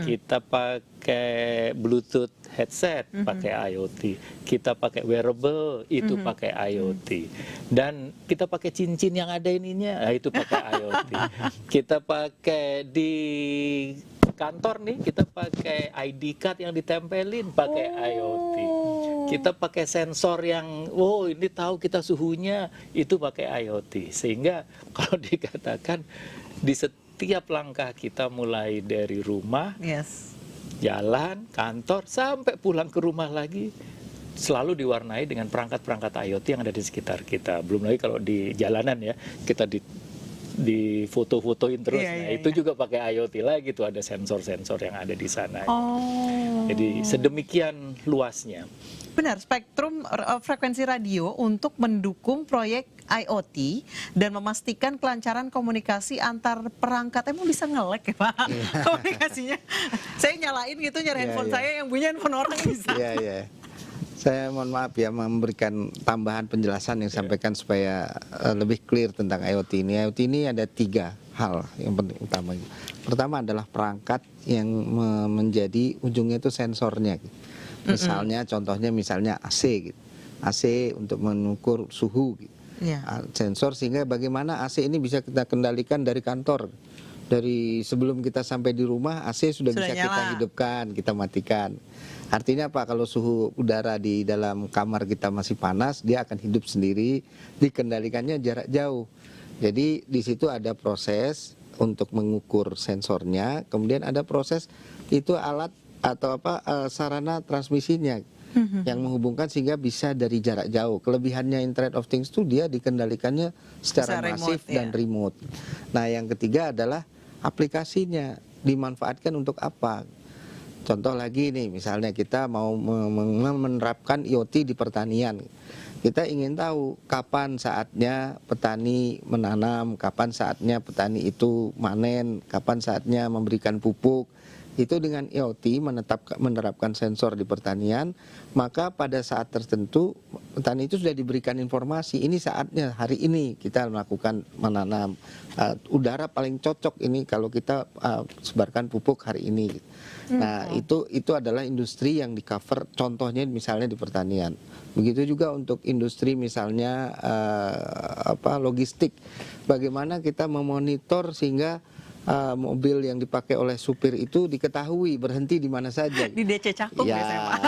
S15: kita pakai Bluetooth headset pakai IoT, kita pakai wearable itu pakai IoT, dan kita pakai cincin yang ada ininya, itu pakai IoT. Kita pakai di kantor nih, kita pakai ID card yang ditempelin pakai IoT. Kita pakai sensor yang, ini tahu kita suhunya, itu pakai IoT. Sehingga kalau dikatakan di setiap langkah kita mulai dari rumah, jalan, kantor, sampai pulang ke rumah lagi, selalu diwarnai dengan perangkat-perangkat IoT yang ada di sekitar kita. Belum lagi kalau di jalanan ya, kita di foto-fotoin terus, itu juga pakai IoT lagi tuh, ada sensor-sensor yang ada di sana. Jadi sedemikian luasnya.
S9: Benar, spektrum frekuensi radio untuk mendukung proyek IoT dan memastikan kelancaran komunikasi antar perangkat. Emang bisa nge-lag ya, Pak? Komunikasinya. Saya nyalain gitu, nyari handphone saya, yang punya handphone orang bisa.
S12: Saya mohon maaf ya memberikan tambahan penjelasan yang sampaikan supaya lebih clear tentang IoT ini. IoT ini ada 3 hal yang penting utama. Pertama adalah perangkat yang menjadi ujungnya itu sensornya. Misalnya contohnya AC gitu. AC untuk mengukur suhu gitu. Sensor sehingga bagaimana AC ini bisa kita kendalikan dari kantor. Dari sebelum kita sampai di rumah AC sudah bisa nyala. Kita hidupkan, kita matikan. Artinya apa? Kalau suhu udara di dalam kamar kita masih panas, dia akan hidup sendiri, dikendalikannya jarak jauh. Jadi di situ ada proses untuk mengukur sensornya, kemudian ada proses itu alat atau sarana transmisinya yang menghubungkan sehingga bisa dari jarak jauh. Kelebihannya Internet of Things itu dia dikendalikannya secara masif dan remote. Nah, yang ketiga adalah aplikasinya dimanfaatkan untuk apa? Contoh lagi nih, misalnya kita mau menerapkan IoT di pertanian. Kita ingin tahu kapan saatnya petani menanam, kapan saatnya petani itu manen, kapan saatnya memberikan pupuk. Itu dengan IoT menerapkan sensor di pertanian, maka pada saat tertentu petani itu sudah diberikan informasi, ini saatnya hari ini kita melakukan menanam. Udara paling cocok ini kalau kita sebarkan pupuk hari ini. Nah, itu adalah industri yang di-cover, contohnya misalnya di pertanian. Begitu juga untuk industri misalnya logistik. Bagaimana kita memonitor sehingga mobil yang dipakai oleh supir itu diketahui berhenti di mana saja.
S9: Di DC Cakung biasanya, Pak.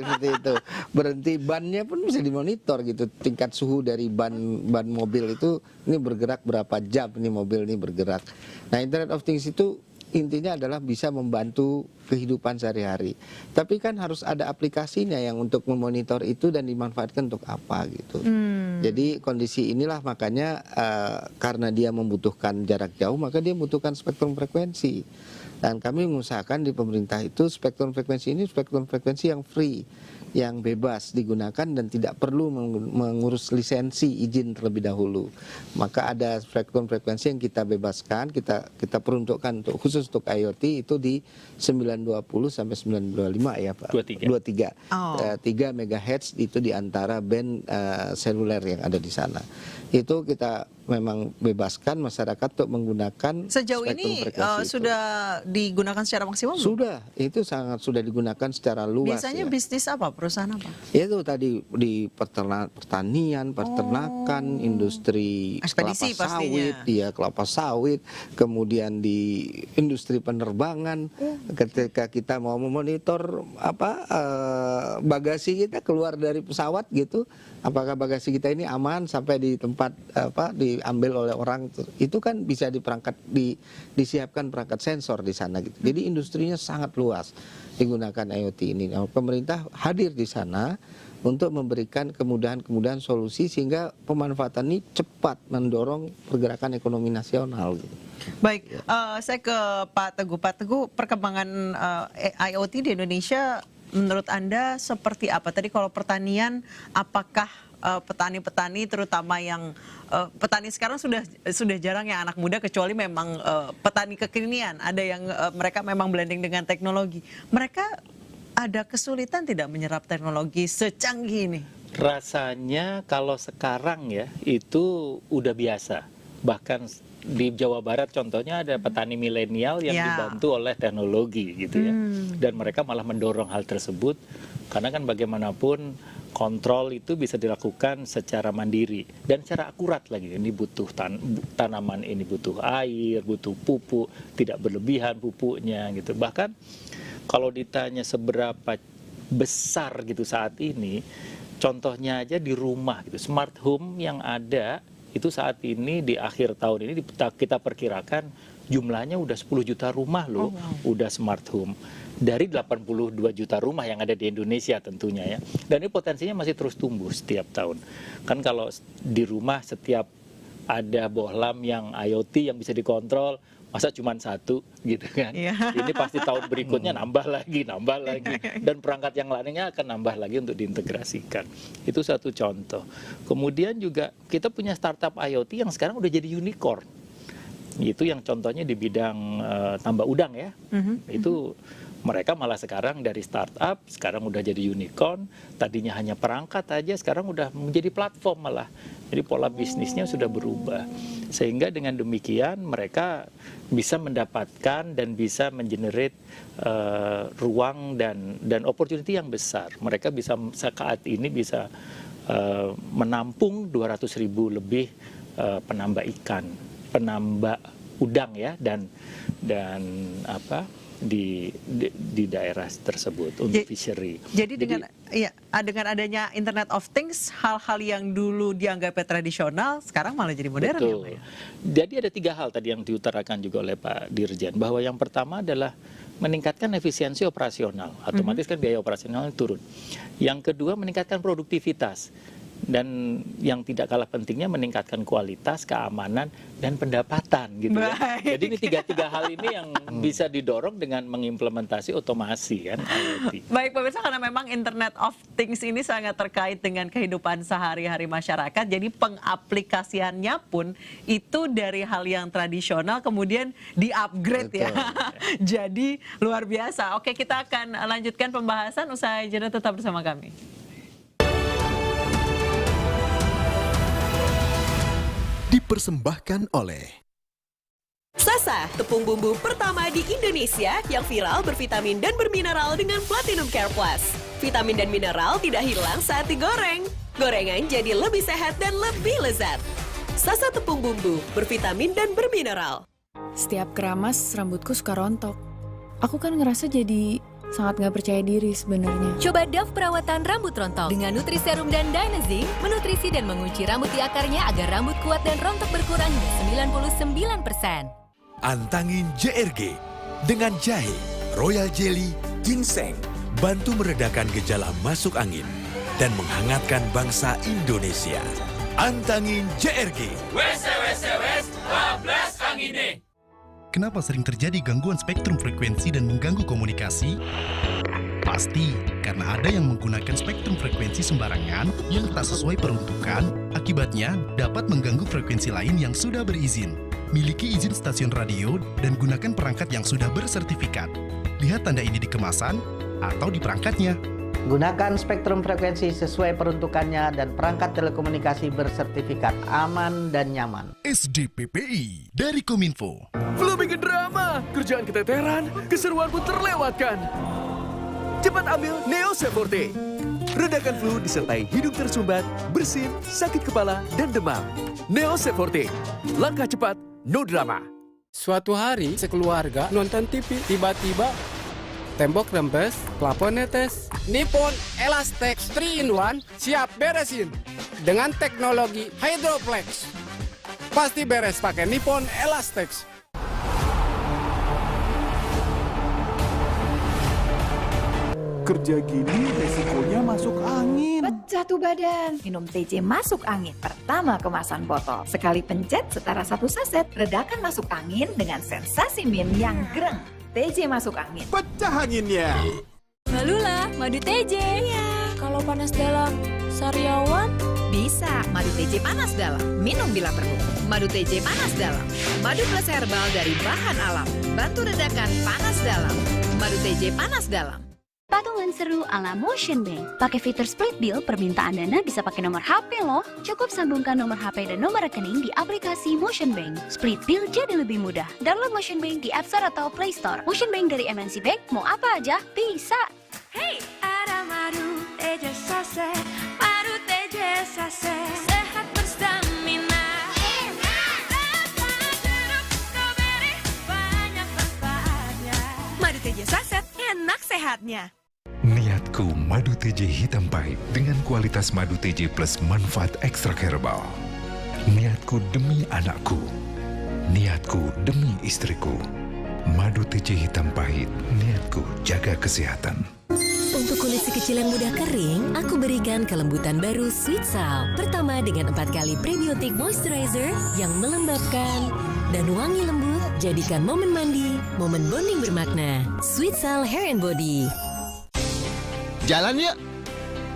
S12: Seperti itu. Berhenti bannya pun bisa dimonitor gitu. Tingkat suhu dari ban mobil itu, ini bergerak berapa jam ini mobil ini bergerak. Nah, Internet of Things itu intinya adalah bisa membantu kehidupan sehari-hari. Tapi kan harus ada aplikasinya yang untuk memonitor itu dan dimanfaatkan untuk apa gitu. Jadi kondisi inilah makanya karena dia membutuhkan jarak jauh, maka dia membutuhkan spektrum frekuensi. Dan kami mengusahakan di pemerintah itu spektrum frekuensi ini spektrum frekuensi yang free. yang bebas digunakan dan tidak perlu mengurus lisensi izin terlebih dahulu. Maka ada frekuensi yang kita bebaskan, kita peruntukkan khusus untuk IoT itu di 920 sampai 925 ya Pak. 23. 3 MHz itu di antara band seluler yang ada di sana. Itu kita memang bebaskan masyarakat untuk menggunakan
S9: sejauh ini sudah digunakan secara maksimal belum?
S12: Sudah, itu sudah digunakan secara luas.
S9: Biasanya
S12: ya.
S9: bisnis apa, perusahaan apa?
S12: Itu tadi di pertanian, peternakan, industri
S9: ekspedisi
S12: kelapa sawit, ya kelapa sawit, kemudian di industri penerbangan. Ketika kita mau memonitor bagasi kita keluar dari pesawat gitu, apakah bagasi kita ini aman sampai di tempat diambil oleh orang, itu kan bisa disiapkan perangkat sensor di sana gitu. Jadi industrinya sangat luas digunakan IoT ini. Nah, pemerintah hadir di sana untuk memberikan kemudahan-kemudahan solusi sehingga pemanfaatan ini cepat mendorong pergerakan ekonomi nasional gitu.
S9: Baik, saya ke Pak Teguh. Pak Teguh, perkembangan IoT di Indonesia menurut Anda seperti apa? Tadi kalau pertanian, apakah petani-petani terutama yang petani sekarang sudah jarang yang anak muda, kecuali memang petani kekinian, ada yang mereka memang blending dengan teknologi. Mereka ada kesulitan tidak menyerap teknologi secanggih ini?
S15: Rasanya kalau sekarang ya itu udah biasa. Bahkan di Jawa Barat contohnya ada petani milenial yang dibantu oleh teknologi gitu ya. Dan mereka malah mendorong hal tersebut karena kan bagaimanapun kontrol itu bisa dilakukan secara mandiri dan secara akurat lagi. Ini butuh tanaman ini butuh air, butuh pupuk, tidak berlebihan pupuknya gitu. Bahkan kalau ditanya seberapa besar gitu saat ini, contohnya aja di rumah gitu, smart home yang ada itu saat ini di akhir tahun ini kita perkirakan jumlahnya udah 10 juta rumah loh, udah smart home. Dari 82 juta rumah yang ada di Indonesia tentunya ya. Dan ini potensinya masih terus tumbuh setiap tahun. Kan kalau di rumah setiap ada bohlam yang IoT yang bisa dikontrol, masa cuma satu gitu kan. Ini pasti tahun berikutnya nambah lagi. Dan perangkat yang lainnya akan nambah lagi untuk diintegrasikan. Itu satu contoh. Kemudian juga kita punya startup IoT yang sekarang udah jadi unicorn. Itu yang contohnya di bidang tambak udang ya. Itu mereka malah sekarang dari startup, sekarang udah jadi unicorn, tadinya hanya perangkat aja, sekarang udah menjadi platform malah. Jadi pola bisnisnya sudah berubah. Sehingga dengan demikian mereka bisa mendapatkan dan bisa mengenerate ruang dan opportunity yang besar. Mereka bisa saat ini bisa menampung 200.000 lebih penambak ikan, penambak udang ya, dan di daerah tersebut untuk fishery.
S9: Jadi dengan adanya Internet of Things, hal-hal yang dulu dianggap tradisional sekarang malah jadi modern.
S15: Betul. Ya? Jadi ada 3 hal tadi yang diutarakan juga oleh Pak Dirjen, bahwa yang pertama adalah meningkatkan efisiensi operasional, otomatis kan biaya operasional turun. Yang kedua meningkatkan produktivitas. Dan yang tidak kalah pentingnya meningkatkan kualitas, keamanan, dan pendapatan gitu ya. Jadi ini tiga hal ini yang bisa didorong dengan mengimplementasi otomasi kan IoT.
S9: Baik pemirsa, karena memang Internet of Things ini sangat terkait dengan kehidupan sehari-hari masyarakat, jadi pengaplikasiannya pun itu dari hal yang tradisional kemudian di-upgrade ya. Jadi luar biasa. Oke, kita akan lanjutkan pembahasan usai jeda, tetap bersama kami.
S2: Dipersembahkan oleh
S10: Sasa, tepung bumbu pertama di Indonesia yang viral bervitamin dan bermineral dengan Platinum Care Plus. Vitamin dan mineral tidak hilang saat digoreng. Gorengan jadi lebih sehat dan lebih lezat. Sasa tepung bumbu bervitamin dan bermineral.
S17: Setiap keramas rambutku suka rontok. Aku kan ngerasa jadi sangat nggak percaya diri sebenarnya.
S20: Coba Dove perawatan rambut rontok dengan Nutriserum dan Dynazing, menutrisi dan mengunci rambut di akarnya agar rambut kuat dan rontok berkurang hingga 99%.
S11: Antangin JRG dengan jahe, royal jelly, ginseng, bantu meredakan gejala masuk angin dan menghangatkan bangsa Indonesia. Antangin JRG.
S8: Wes, bablas angine.
S21: Kenapa sering terjadi gangguan spektrum frekuensi dan mengganggu komunikasi? Pasti, karena ada yang menggunakan spektrum frekuensi sembarangan yang tak sesuai peruntukan, akibatnya dapat mengganggu frekuensi lain yang sudah berizin. Miliki izin stasiun radio dan gunakan perangkat yang sudah bersertifikat. Lihat tanda ini di kemasan atau di perangkatnya.
S4: Gunakan spektrum frekuensi sesuai peruntukannya dan perangkat telekomunikasi bersertifikat aman dan nyaman.
S21: SDPPI dari Kominfo.
S7: Flu bikin drama, kerjaan keteteran, keseruan pun terlewatkan. Cepat ambil Neo Forte. Redakan flu disertai hidung tersumbat, bersin, sakit kepala, dan demam. Neo Forte. Langkah cepat, no drama.
S24: Suatu hari sekeluarga nonton TV, tiba-tiba tembok rembes, plafon netes. Nippon Elastex 3-in-1 siap beresin dengan teknologi Hydroplex. Pasti beres pakai Nippon Elastex.
S13: Kerja gini resikonya masuk angin.
S28: Pecah tuh badan. Minum TJ masuk angin. Pertama kemasan botol. Sekali pencet setara 1 saset. Redakan masuk angin dengan sensasi min yang greng. TJ masuk angin.
S13: Pecah anginnya.
S28: Malula, madu TJ. Iya. Kalau panas dalam, sariawan? Bisa, madu TJ panas dalam. Minum bila perlu. Madu TJ panas dalam. Madu plus herbal dari bahan alam. Bantu redakan panas dalam. Madu TJ panas dalam.
S1: Patungan seru ala Motion Bank. Pakai fitur split bill, permintaan dana bisa pakai nomor HP loh. Cukup sambungkan nomor HP dan nomor rekening di aplikasi Motion Bank. Split bill jadi lebih mudah. Download Motion Bank di App Store atau Play Store. Motion Bank dari MNC Bank, mau apa aja bisa.
S16: Hey, ada madu TJ saset, madu TJ saset, sehat berstamina. Banyak manfaatnya.
S28: Madu TJ saset, enak sehatnya.
S11: Niatku madu TJ hitam pahit dengan kualitas madu TJ plus manfaat ekstrak herbal. Niatku demi anakku. Niatku demi istriku. Madu TJ hitam pahit, niatku jaga kesehatan.
S20: Untuk kulit si kecil yang mudah kering, aku berikan kelembutan baru Sweet Sal. Pertama dengan 4 kali prebiotic moisturizer yang melembabkan dan wangi lembut. Jadikan momen mandi, momen bonding bermakna. Sweet Sal Hair and Body.
S28: Jalan yuk.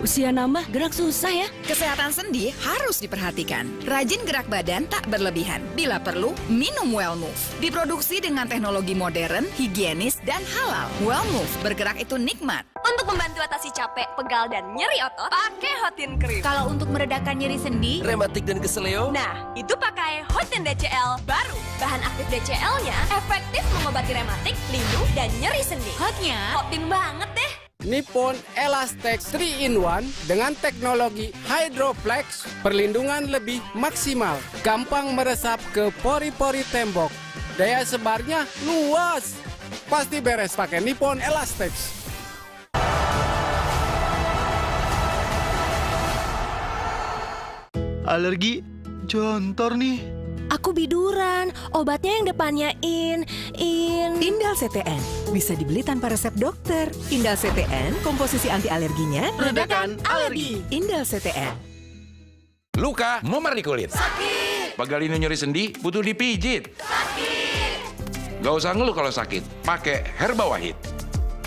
S28: Usia nambah, gerak susah ya. Kesehatan sendi harus diperhatikan. Rajin gerak badan tak berlebihan. Bila perlu, minum Wellmove. Diproduksi dengan teknologi modern, higienis, dan halal. Wellmove, bergerak itu nikmat.
S10: Untuk membantu atasi capek, pegal, dan nyeri otot, pakai Hotin Cream. Kalau untuk meredakan nyeri sendi,
S7: Rematik dan keseleo.
S10: nah, itu pakai Hotin DCL baru. Bahan aktif DCL-nya efektif mengobati rematik, linu, dan nyeri sendi. Hotnya, Hotin banget deh.
S24: Nippon Elastex 3-in-1 dengan teknologi Hydroplex, perlindungan lebih maksimal, gampang meresap ke pori-pori tembok, daya sebarnya luas. Pasti beres pakai Nippon Elastex.
S18: Alergi, jontor nih.
S28: Aku biduran, obatnya yang depannya Indal CTN. Bisa dibeli tanpa resep dokter. Indal CTN, komposisi anti alerginya
S7: Redakan alergi.
S28: Indal CTN.
S19: Luka, memar di kulit.
S16: Sakit.
S19: Pegal ini nyeri sendi, butuh dipijit.
S16: Sakit.
S19: Gak usah ngeluh kalau sakit, pakai Herba Wahid.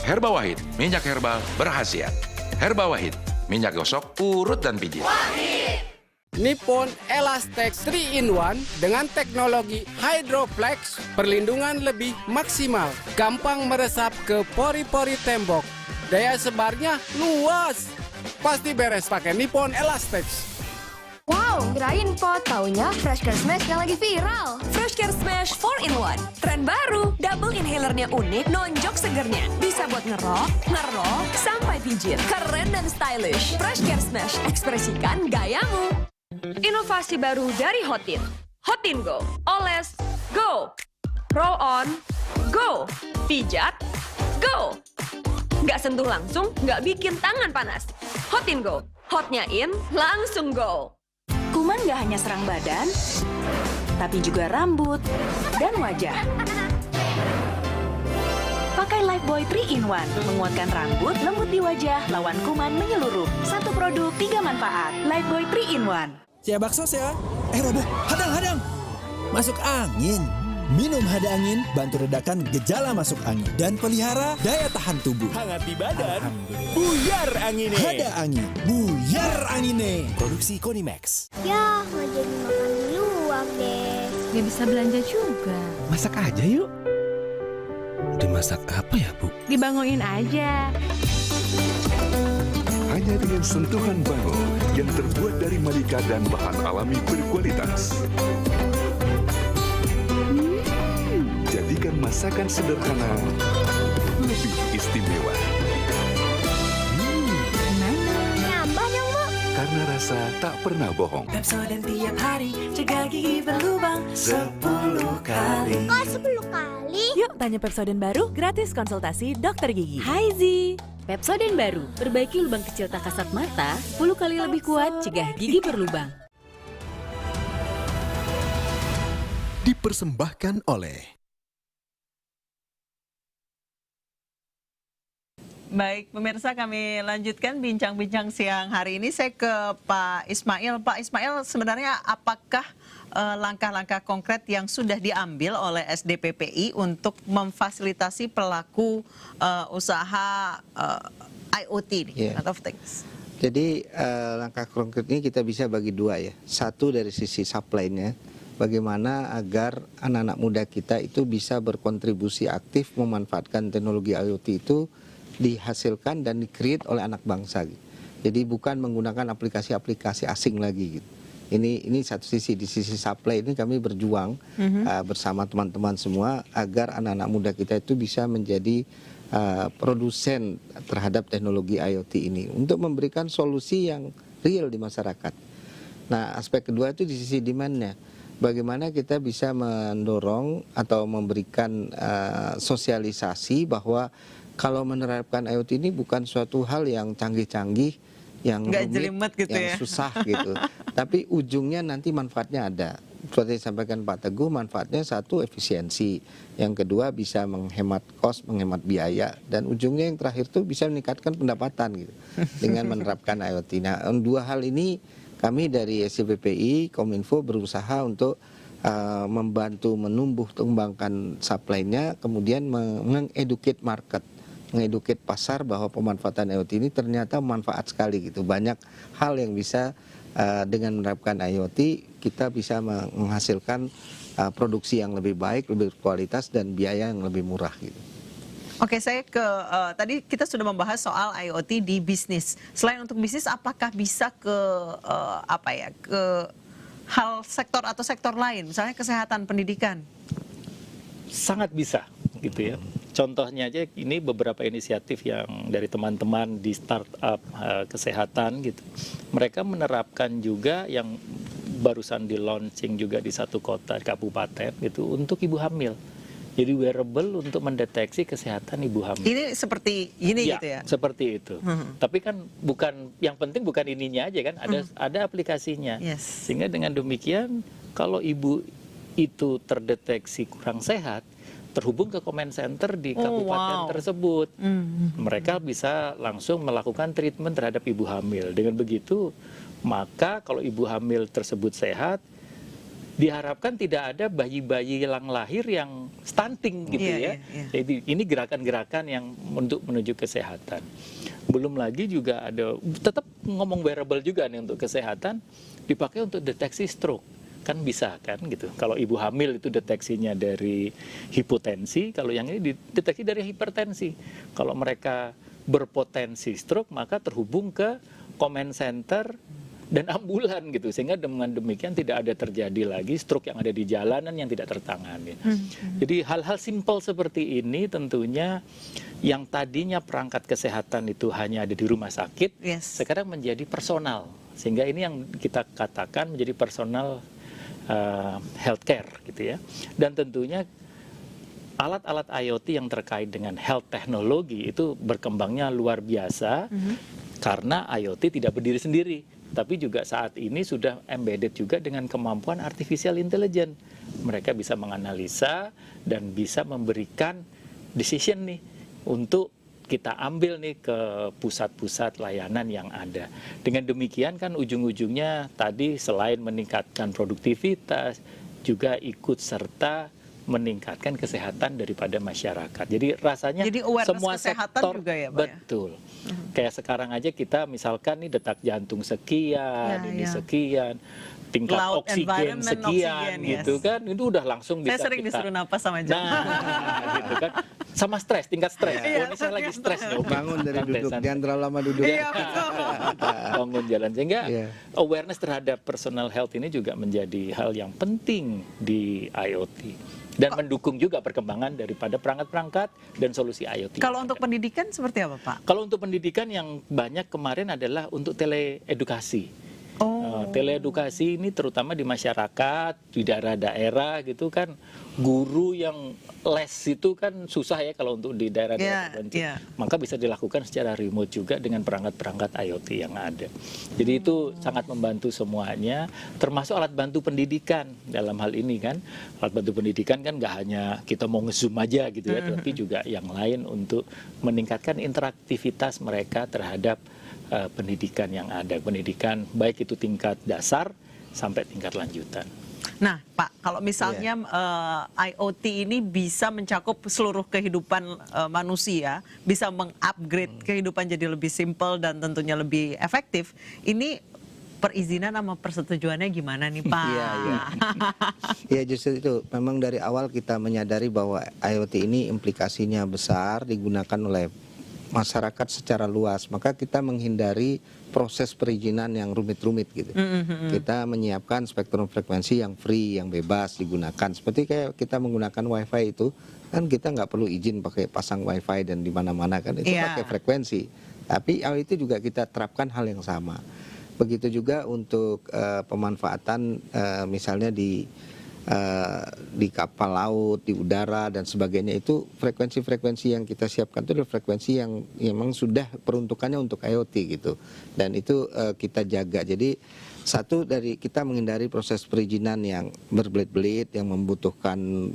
S19: Herba Wahid, minyak herbal berkhasiat. Herba Wahid, minyak gosok, urut dan pijit.
S16: Wahid.
S24: Nippon Elastex 3-in-1 dengan teknologi Hydroplex, perlindungan lebih maksimal, gampang meresap ke pori-pori tembok, daya sebarnya luas. Pasti beres pakai Nippon Elastex.
S10: Wow, kirain pot, taunya Fresh Care Smash yang lagi viral. Fresh Care Smash 4-in-1. Tren baru, double inhalernya unik, nonjok segernya. Bisa buat ngerok, sampai pijit. Keren dan stylish. Fresh Care Smash, ekspresikan gayamu. Inovasi baru dari Hotin. Hotin Go. Oles, go. Roll on, go. Pijat, go. Nggak sentuh langsung, nggak bikin tangan panas. Hotin Go. Hotnya in, langsung go. Kuman nggak hanya serang badan, tapi juga rambut dan wajah. Pakai Lifebuoy 3-in-1, menguatkan rambut, lembut di wajah, lawan kuman menyeluruh. Satu produk, 3 manfaat. Lifebuoy 3-in-1.
S13: Siap bakso ya. Robo, hadang. Masuk angin. Minum hada angin, bantu redakan gejala masuk angin. Dan pelihara daya tahan tubuh.
S3: Hangat di badan, buyar angine.
S13: Hada angin, buyar angine.
S3: Produksi Konimax.
S5: Ya, nggak jadi makan di luar deh.
S17: Nggak bisa belanja juga.
S3: Masak aja yuk. Dimasak apa ya, Bu?
S17: Dibangunin aja.
S11: Hanya dengan sentuhan bango yang terbuat dari malika dan bahan alami berkualitas. Jadikan masakan sederhana lebih istimewa.
S5: Nambah dong, Bu.
S11: Karena rasa tak pernah bohong.
S6: Pepsodent tiap hari, cegah gigi berlubang 10 kali.
S5: Kok 10 kali?
S6: Yuk tanya Pepsodent baru, gratis konsultasi dokter gigi.
S20: Hai Zi, Pepsodent baru, perbaiki lubang kecil tak kasat mata 10 kali lebih kuat, cegah gigi berlubang.
S21: Dipersembahkan oleh
S9: Baik, pemirsa, kami lanjutkan bincang-bincang siang hari ini. Saya ke Pak Ismail. Pak Ismail, sebenarnya apakah langkah-langkah konkret yang sudah diambil oleh SDPPI untuk memfasilitasi pelaku usaha IoT ini, Internet of Things?
S12: Jadi langkah konkret ini kita bisa bagi dua ya. Satu dari sisi supply-nya, bagaimana agar anak-anak muda kita itu bisa berkontribusi aktif memanfaatkan teknologi IoT itu dihasilkan dan di-create oleh anak bangsa gitu. Jadi bukan menggunakan aplikasi-aplikasi asing lagi gitu. Ini satu sisi. Di sisi supply ini kami berjuang bersama teman-teman semua agar anak-anak muda kita itu bisa menjadi produsen terhadap teknologi IoT ini untuk memberikan solusi yang real di masyarakat. Nah, aspek kedua itu di sisi demand-nya. Bagaimana kita bisa mendorong atau memberikan sosialisasi bahwa kalau menerapkan IoT ini bukan suatu hal yang canggih-canggih, yang rumit,
S9: gitu
S12: yang
S9: ya.
S12: susah gitu. Tapi ujungnya nanti manfaatnya ada. Seperti disampaikan Pak Teguh, manfaatnya satu efisiensi, yang kedua bisa menghemat kos, menghemat biaya, dan ujungnya yang terakhir tuh bisa meningkatkan pendapatan gitu dengan menerapkan IoT. Nah, dua hal ini kami dari SDPPI, Kominfo berusaha untuk membantu menumbuh kembangkan supply-nya, kemudian mengeducate market, mengeduket pasar bahwa pemanfaatan IoT ini ternyata manfaat sekali gitu. Banyak hal yang bisa dengan menerapkan IoT kita bisa menghasilkan produksi yang lebih baik, lebih berkualitas dan biaya yang lebih murah gitu.
S9: Oke, saya ke tadi kita sudah membahas soal IoT di bisnis. Selain untuk bisnis, apakah bisa ke ke hal sektor atau sektor lain, misalnya kesehatan, pendidikan?
S15: Sangat bisa gitu ya. Contohnya aja ini beberapa inisiatif yang dari teman-teman di startup kesehatan gitu. Mereka menerapkan juga yang barusan di launching juga di satu kota kabupaten gitu untuk ibu hamil. Jadi wearable untuk mendeteksi kesehatan ibu hamil.
S9: Ini seperti ini
S15: ya,
S9: gitu ya?
S15: Seperti itu. Tapi kan bukan, yang penting bukan ininya aja kan, ada aplikasinya. Sehingga dengan demikian kalau ibu itu terdeteksi kurang sehat, terhubung ke comment center di kabupaten tersebut. Mereka bisa langsung melakukan treatment terhadap ibu hamil. Dengan begitu, maka kalau ibu hamil tersebut sehat, diharapkan tidak ada bayi-bayi yang lahir yang stunting gitu ya. Jadi ini gerakan-gerakan yang untuk menuju kesehatan. Belum lagi juga ada, tetap ngomong wearable juga nih untuk kesehatan, dipakai untuk deteksi stroke. Kan bisa kan gitu. Kalau ibu hamil itu deteksinya dari hipotensi, kalau yang ini dideteksi dari hipertensi. Kalau mereka berpotensi stroke, maka terhubung ke comment center dan ambulan gitu, sehingga dengan demikian tidak ada terjadi lagi stroke yang ada di jalanan yang tidak tertangani. Jadi hal-hal simpel seperti ini tentunya yang tadinya perangkat kesehatan itu hanya ada di rumah sakit, sekarang menjadi personal, sehingga ini yang kita katakan menjadi personal healthcare gitu ya. Dan tentunya alat-alat IoT yang terkait dengan health teknologi itu berkembangnya luar biasa karena IoT tidak berdiri sendiri, tapi juga saat ini sudah embedded juga dengan kemampuan artificial intelligence. Mereka bisa menganalisa dan bisa memberikan decision nih untuk kita ambil nih ke pusat-pusat layanan yang ada. Dengan demikian kan ujung-ujungnya tadi selain meningkatkan produktivitas, juga ikut serta meningkatkan kesehatan daripada masyarakat. Jadi rasanya
S9: awareness
S15: semua
S9: kesehatan
S15: sektor
S9: juga ya, Pak,
S15: betul. Kayak sekarang aja kita misalkan nih detak jantung sekian, sekian, tingkat
S9: Laut,
S15: oksigen sekian gitu kan, itu udah langsung bisa
S9: Saya sering disuruh napas sama jam.
S15: gitu kan. Sama stres, tingkat stres. Oh, ini saya lagi stres nih.
S12: Bangun dari duduk, jangan terlalu lama duduk.
S15: Bangun jalan, sehingga awareness terhadap personal health ini juga menjadi hal yang penting di IoT. Dan mendukung juga perkembangan daripada perangkat-perangkat dan solusi IoT.
S9: Kalau untuk pendidikan seperti apa, Pak?
S15: Kalau untuk pendidikan yang banyak kemarin adalah untuk teleedukasi. Teleedukasi ini terutama di masyarakat, di daerah-daerah gitu kan, guru yang les itu kan susah ya kalau untuk di daerah-daerah tertentu. Maka bisa dilakukan secara remote juga dengan perangkat-perangkat IoT yang ada. Jadi itu sangat membantu semuanya, termasuk alat bantu pendidikan dalam hal ini kan. Alat bantu pendidikan kan nggak hanya kita mau nge-zoom aja gitu ya, tapi juga yang lain untuk meningkatkan interaktivitas mereka terhadap pendidikan yang ada, pendidikan baik itu tingkat dasar sampai tingkat lanjutan.
S9: Nah, Pak, kalau misalnya IoT ini bisa mencakup seluruh kehidupan manusia, bisa mengupgrade kehidupan jadi lebih simpel dan tentunya lebih efektif, ini perizinan sama persetujuannya gimana nih, Pak?
S12: Iya, justru itu. Memang dari awal kita menyadari bahwa IoT ini implikasinya besar, digunakan oleh masyarakat secara luas, maka kita menghindari proses perizinan yang rumit-rumit gitu. Kita menyiapkan spektrum frekuensi yang free, yang bebas digunakan. Seperti kayak kita menggunakan WiFi itu, kan kita nggak perlu izin pakai pasang WiFi dan di mana-mana kan itu pakai frekuensi. Tapi itu juga kita terapkan hal yang sama. Begitu juga untuk pemanfaatan misalnya di kapal laut, di udara dan sebagainya, itu frekuensi-frekuensi yang kita siapkan itu adalah frekuensi yang memang sudah peruntukannya untuk IoT gitu, dan itu kita jaga. Jadi satu dari kita menghindari proses perizinan yang berbelit-belit, yang membutuhkan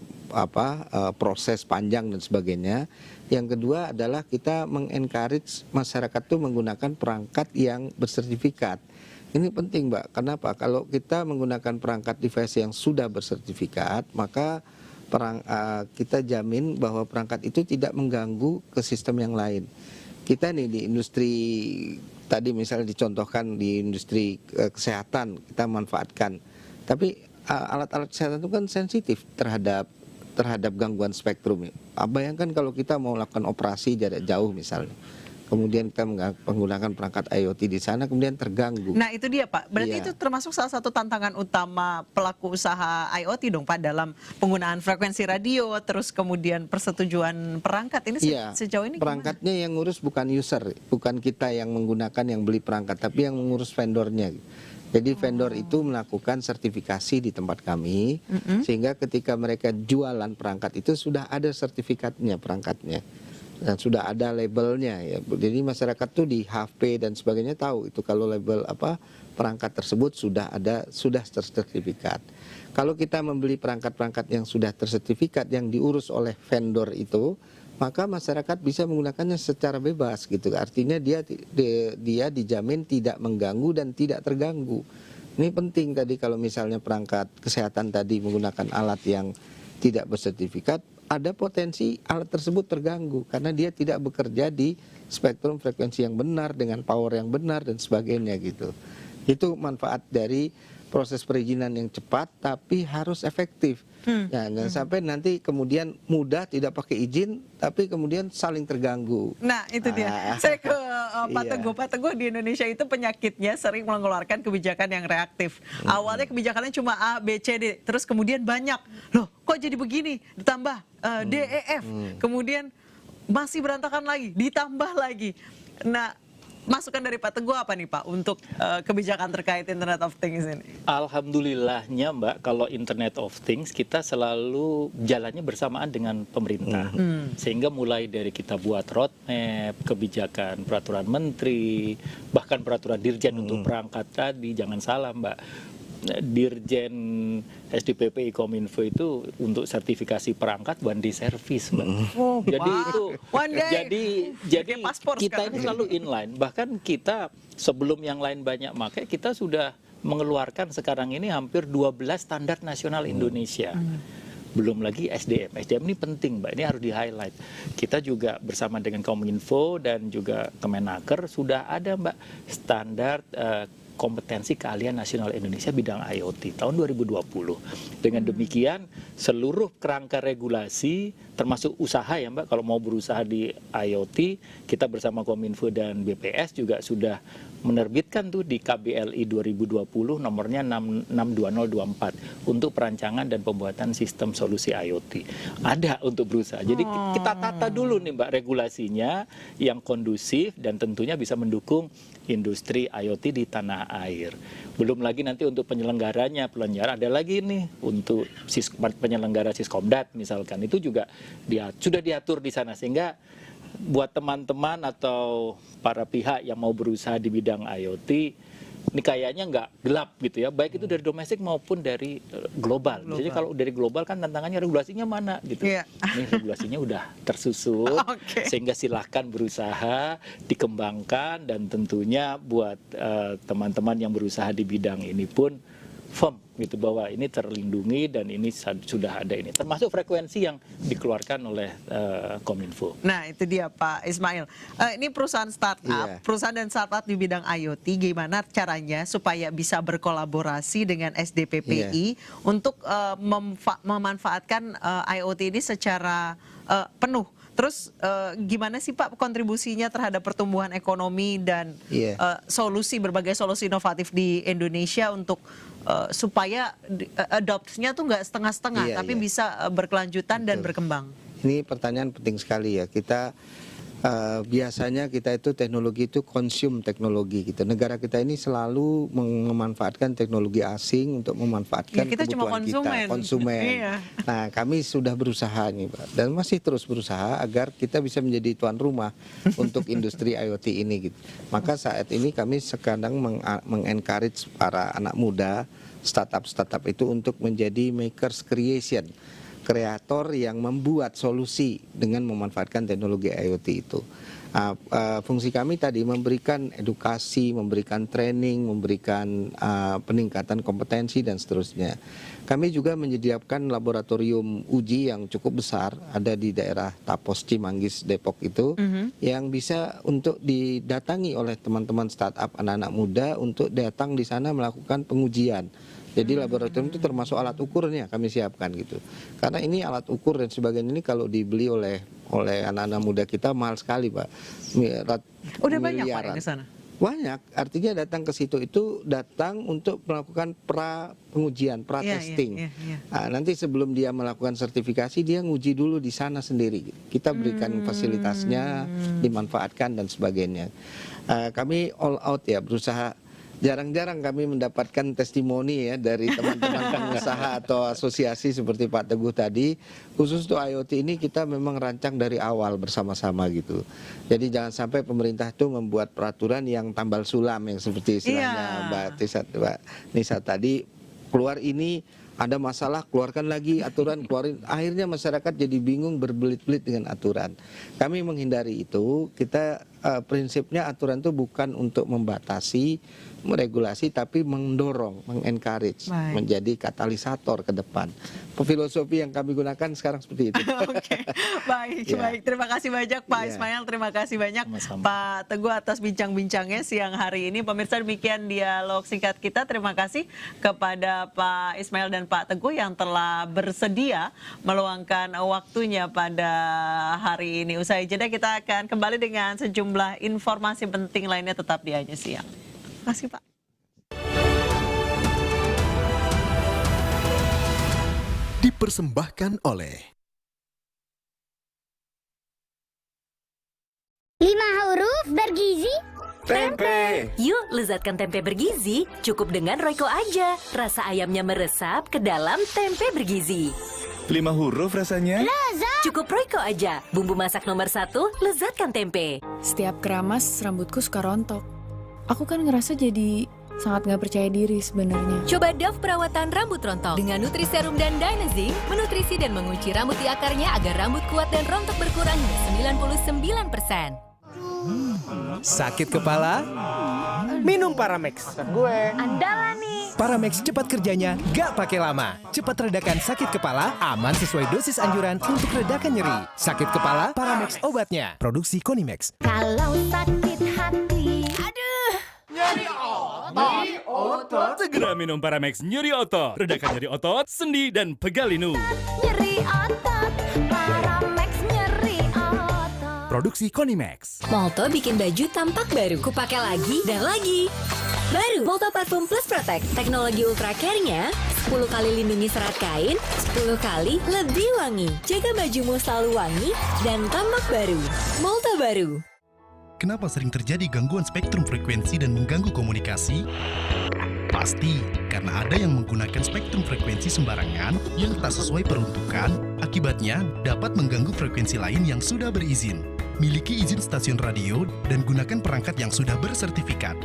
S12: proses panjang dan sebagainya. Yang kedua adalah kita mengencourage masyarakat itu menggunakan perangkat yang bersertifikat. Ini penting, Mbak. Kenapa? Kalau kita menggunakan perangkat device yang sudah bersertifikat, maka kita jamin bahwa perangkat itu tidak mengganggu ke sistem yang lain. Kita nih di industri, tadi misalnya dicontohkan di industri kesehatan, kita manfaatkan. Tapi alat-alat kesehatan itu kan sensitif terhadap gangguan spektrum. Bayangkan kalau kita mau melakukan operasi jarak jauh misalnya, kemudian kita menggunakan perangkat IoT di sana, kemudian terganggu.
S9: Nah itu dia, Pak. Berarti itu termasuk salah satu tantangan utama pelaku usaha IoT dong, Pak, dalam penggunaan frekuensi radio, terus kemudian persetujuan perangkat. Ini sejauh ini
S12: perangkatnya gimana? Yang ngurus bukan user, bukan kita yang menggunakan, yang beli perangkat, tapi yang mengurus vendornya. Jadi vendor itu melakukan sertifikasi di tempat kami, sehingga ketika mereka jualan perangkat itu sudah ada sertifikatnya perangkatnya. Dan sudah ada labelnya ya. Jadi masyarakat tuh di HP dan sebagainya tahu itu kalau label perangkat tersebut sudah tersertifikat. Kalau kita membeli perangkat-perangkat yang sudah tersertifikat yang diurus oleh vendor itu, maka masyarakat bisa menggunakannya secara bebas gitu. Artinya dia dijamin tidak mengganggu dan tidak terganggu. Ini penting tadi kalau misalnya perangkat kesehatan tadi menggunakan alat yang tidak bersertifikat, ada potensi alat tersebut terganggu karena dia tidak bekerja di spektrum frekuensi yang benar dengan power yang benar dan sebagainya gitu. Itu manfaat dari proses perizinan yang cepat tapi harus efektif. Jangan sampai nanti kemudian mudah tidak pakai izin tapi kemudian saling terganggu.
S9: Nah itu dia. Saya ke Pak Teguh. Pak Teguh, di Indonesia itu penyakitnya sering mengeluarkan kebijakan yang reaktif. Awalnya kebijakannya cuma A, B, C, D, terus kemudian banyak. Loh kok jadi begini? Ditambah D, E, F. Kemudian masih berantakan lagi, ditambah lagi. Nah, masukan dari Pak Teguh apa nih, Pak, untuk kebijakan terkait Internet of Things ini?
S15: Alhamdulillahnya, Mbak, kalau Internet of Things kita selalu jalannya bersamaan dengan pemerintah. Sehingga mulai dari kita buat roadmap, kebijakan peraturan menteri, bahkan peraturan dirjen untuk perangkat tadi, jangan salah, Mbak. Dirjen SDPP Kominfo itu untuk sertifikasi perangkat one day service, Mbak. Jadi itu jadi kita ini selalu inline. Bahkan kita sebelum yang lain banyak pakai, kita sudah mengeluarkan sekarang ini hampir 12 standar nasional Indonesia. Belum lagi SDM. SDM ini penting, Mbak. Ini harus di-highlight. Kita juga bersama dengan Kominfo dan juga Kemenaker sudah ada, Mbak, standar kompetensi keahlian nasional Indonesia bidang IoT tahun 2020. Dengan demikian, seluruh kerangka regulasi termasuk usaha ya Mbak, kalau mau berusaha di IoT, kita bersama Kominfo dan BPS juga sudah menerbitkan tuh di KBLI 2020 nomornya 62024 untuk perancangan dan pembuatan sistem solusi IoT. Ada untuk berusaha. Jadi kita tata dulu nih Mbak regulasinya yang kondusif dan tentunya bisa mendukung industri IoT di tanah air. Belum lagi nanti untuk penyelenggaranya, ada lagi nih untuk penyelenggara Siskomdat misalkan, itu juga sudah diatur di sana, sehingga buat teman-teman atau para pihak yang mau berusaha di bidang IoT, ini kayaknya nggak gelap gitu ya, baik itu dari domestik maupun dari global. Jadi kalau dari global kan tantangannya regulasinya mana gitu. Ini regulasinya udah tersusun, sehingga silahkan berusaha, dikembangkan, dan tentunya buat teman-teman yang berusaha di bidang ini pun firm gitu bahwa ini terlindungi dan ini sudah ada ini, termasuk frekuensi yang dikeluarkan oleh Kominfo.
S9: Nah itu dia Pak Ismail. Ini perusahaan startup, perusahaan dan startup di bidang IoT, gimana caranya supaya bisa berkolaborasi dengan SDPPI untuk memanfaatkan IoT ini secara penuh? Terus gimana sih Pak kontribusinya terhadap pertumbuhan ekonomi dan berbagai solusi inovatif di Indonesia untuk supaya adopsinya tuh nggak setengah-setengah, tapi bisa berkelanjutan dan berkembang?
S12: Ini pertanyaan penting sekali ya. Kita biasanya kita itu teknologi itu consume teknologi gitu. Negara kita ini selalu memanfaatkan teknologi asing untuk memanfaatkan
S9: kita
S12: kebutuhan kita, konsumen. Nah, kami sudah berusaha nih, Pak, dan masih terus berusaha agar kita bisa menjadi tuan rumah untuk industri IoT ini gitu. Maka saat ini kami sekarang mengencourage para anak muda, startup itu untuk menjadi makers creation, kreator yang membuat solusi dengan memanfaatkan teknologi IoT itu. Fungsi kami tadi memberikan edukasi, memberikan training, memberikan peningkatan kompetensi dan seterusnya. Kami juga menyediakan laboratorium uji yang cukup besar, ada di daerah Tapos, Cimanggis, Depok itu, yang bisa untuk didatangi oleh teman-teman startup anak-anak muda untuk datang di sana melakukan pengujian. Jadi laboratorium itu termasuk alat ukurnya kami siapkan gitu. Karena ini alat ukur dan sebagainya ini kalau dibeli oleh anak-anak muda kita mahal sekali, Pak.
S9: Udah banyak Pak di sana?
S12: Banyak. Artinya datang ke situ itu datang untuk melakukan pengujian, testing. Nah, nanti sebelum dia melakukan sertifikasi dia nguji dulu di sana sendiri. Kita berikan fasilitasnya, dimanfaatkan dan sebagainya. Kami all out ya, berusaha. Jarang-jarang kami mendapatkan testimoni ya dari teman-teman pengusaha atau asosiasi seperti Pak Teguh tadi. Khusus untuk IoT ini kita memang rancang dari awal bersama-sama gitu. Jadi jangan sampai pemerintah itu membuat peraturan yang tambal sulam yang seperti istilahnya Mbak Nisa tadi, keluar ini ada masalah, keluarkan lagi aturan, keluarin. Akhirnya masyarakat jadi bingung, berbelit-belit dengan aturan. Kami menghindari itu. Kita prinsipnya aturan itu bukan untuk membatasi, meregulasi, tapi mendorong, mengencourage, menjadi katalisator ke depan. Filosofi yang kami gunakan sekarang seperti itu.
S9: Baik. Terima kasih banyak Pak Ismail, terima kasih banyak Pak Teguh atas bincang-bincangnya siang hari ini. Pemirsa, demikian dialog singkat kita. Terima kasih kepada Pak Ismail dan Pak Teguh yang telah bersedia meluangkan waktunya pada hari ini. Usai jeda kita akan kembali dengan sejumlah informasi penting lainnya, tetap di Aja Siang. Terima kasih Pak.
S3: Dipersembahkan oleh
S5: 5 huruf bergizi
S20: tempe. Yuk lezatkan tempe bergizi, cukup dengan Royco aja. Rasa ayamnya meresap ke dalam tempe bergizi.
S21: 5 huruf rasanya?
S5: Lezat.
S20: Cukup Royco aja. Bumbu masak nomor 1, lezatkan tempe.
S17: Setiap keramas rambutku suka rontok. Aku kan ngerasa jadi sangat nggak percaya diri sebenarnya.
S16: Coba Dove perawatan rambut rontok dengan Nutriserum dan Dynazing, menutrisi dan mengunci rambut di akarnya agar rambut kuat dan rontok berkurang hingga 99%.
S3: Sakit kepala? Minum Paramex.
S1: Andalan nih.
S3: Paramex cepat kerjanya, gak pakai lama. Cepat redakan sakit kepala, aman sesuai dosis anjuran untuk redakan nyeri. Sakit kepala, Paramex obatnya. Produksi Konimex.
S5: Kalau sakit hati,
S16: Aduh,
S5: nyeri
S2: otot. Segera minum Paramex nyeri otot. Redakan nyeri otot, sendi, dan pegal linu.
S5: nyeri otot, Paramex nyeri otot.
S3: Produksi Konimex.
S20: Molto bikin baju tampak baru. Kupakai lagi dan lagi. Baru Molto Parfum Plus Protect. Teknologi Ultra Care-nya 10 kali lindungi serat kain, 10 kali lebih wangi. Jaga bajumu selalu wangi dan tampak baru. Molto baru.
S21: Kenapa sering terjadi gangguan spektrum frekuensi dan mengganggu komunikasi? Pasti karena ada yang menggunakan spektrum frekuensi sembarangan yang tak sesuai peruntukan, akibatnya dapat mengganggu frekuensi lain yang sudah berizin. Miliki izin stasiun radio dan gunakan perangkat yang sudah bersertifikat.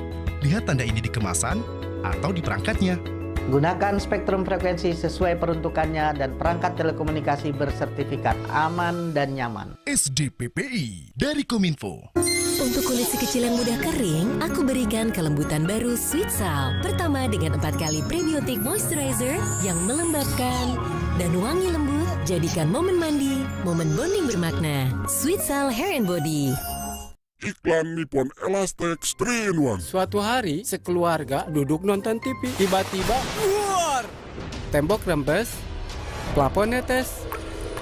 S21: Lihat tanda ini di kemasan atau di perangkatnya.
S4: Gunakan spektrum frekuensi sesuai peruntukannya dan perangkat telekomunikasi bersertifikat aman dan nyaman.
S21: SDPPI dari Kominfo.
S20: Untuk kulit si kecil yang mudah kering, aku berikan kelembutan baru Sweet Sal. Pertama dengan 4 kali prebiotic moisturizer yang melembabkan dan wangi lembut. Jadikan momen mandi, momen bonding bermakna. Sweet Sal Hair and Body.
S8: Iklan Nippon Elastex 3-in-1.
S24: Suatu hari, sekeluarga duduk nonton TV. Tiba-tiba, luar! Tembok rembes, plafon netes,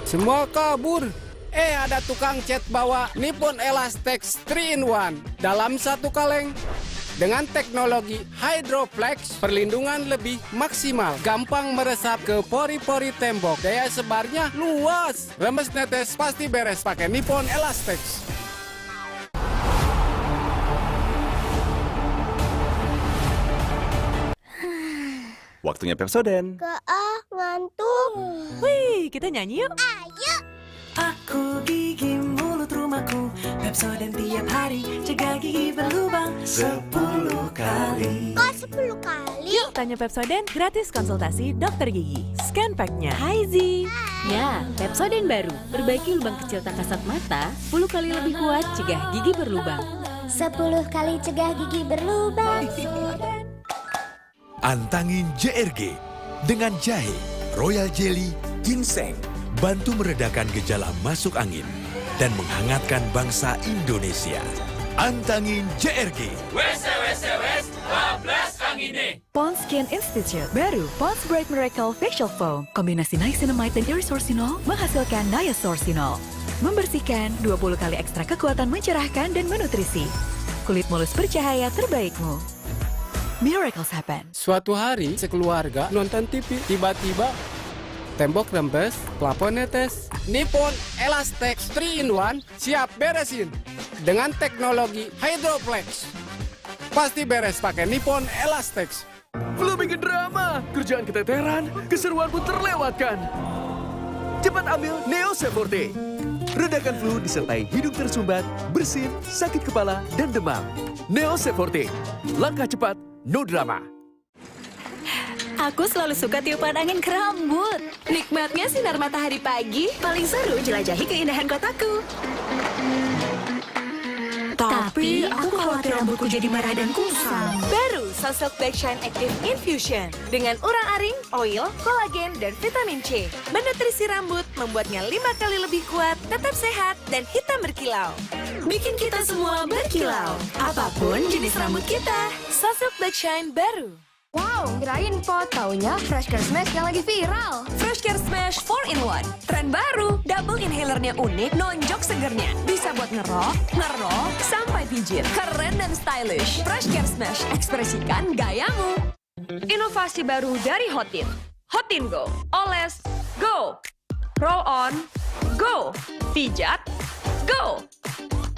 S24: semua kabur. Ada tukang cat bawa Nippon Elastex 3-in-1 dalam satu kaleng. Dengan teknologi Hydroflex, perlindungan lebih maksimal. Gampang meresap ke pori-pori tembok. Daya sebarnya luas. Rembes netes pasti beres pakai Nippon Elastex.
S7: Waktunya Pepsodent.
S5: ngantuk.
S16: Wih, kita nyanyi yuk.
S5: Ayo.
S6: Aku gigi mulut rumahku, Pepsodent tiap hari, cegah gigi berlubang 10 kali.
S5: Kok 10 kali?
S16: Yuk tanya Pepsodent, gratis konsultasi dokter gigi. Scan pack-nya. Hai Zi.
S1: Ya, Pepsodent baru. Perbaiki lubang kecil tak kasat mata, 10 kali lebih kuat cegah gigi berlubang.
S5: 10 kali cegah gigi berlubang.
S14: Antangin JRG dengan jahe, royal jelly, ginseng, bantu meredakan gejala masuk angin dan menghangatkan bangsa Indonesia. Antangin JRG.
S2: Wes, bablas angine.
S16: Pond's Skin Institute baru Pond's Bright Miracle Facial Foam. Kombinasi niacinamide dan irisourcinol menghasilkan niasourcinol. Membersihkan 20 kali ekstra kekuatan mencerahkan dan menutrisi. Kulit mulus bercahaya terbaikmu. Miracles happen.
S24: Suatu hari, sekeluarga nonton TV. Tiba-tiba, tembok rembes, plafon netes, Nippon Elastex 3-in-1 siap beresin. Dengan teknologi Hydroflex. Pasti beres pakai Nippon Elastex.
S7: Belum bikin drama, kerjaan keteteran, keseruan pun terlewatkan. Cepat ambil Neo Forte. Redakan flu disertai hidung tersumbat, bersin, sakit kepala, dan demam. Neo Forte. Langkah cepat, no drama.
S1: Aku selalu suka tiupan angin ke rambut. Nikmatnya sinar matahari pagi. Paling seru jelajahi keindahan kotaku. Tapi aku khawatir rambutku jadi merah dan kusam.
S16: Baru Sunsilk Black Shine Active Infusion dengan urang-aring, oil, kolagen, dan vitamin C. Menutrisi rambut, membuatnya 5 kali lebih kuat, tetap sehat, dan hitam berkilau.
S1: Bikin kita semua berkilau. Apapun jenis rambut kita.
S16: Sunsilk Black Shine baru.
S22: Wow, kirain pot, taunya Fresh Care Smash yang lagi viral.
S16: Fresh Care Smash 4-in-1. Tren baru, double inhalernya unik, nonjok segernya. Bisa buat ngerok, sampai pijit. Keren dan stylish. Fresh Care Smash, ekspresikan gayamu.
S22: Inovasi baru dari Hotin. Hotin Go. Oles, go. Roll on, go. Pijat, go.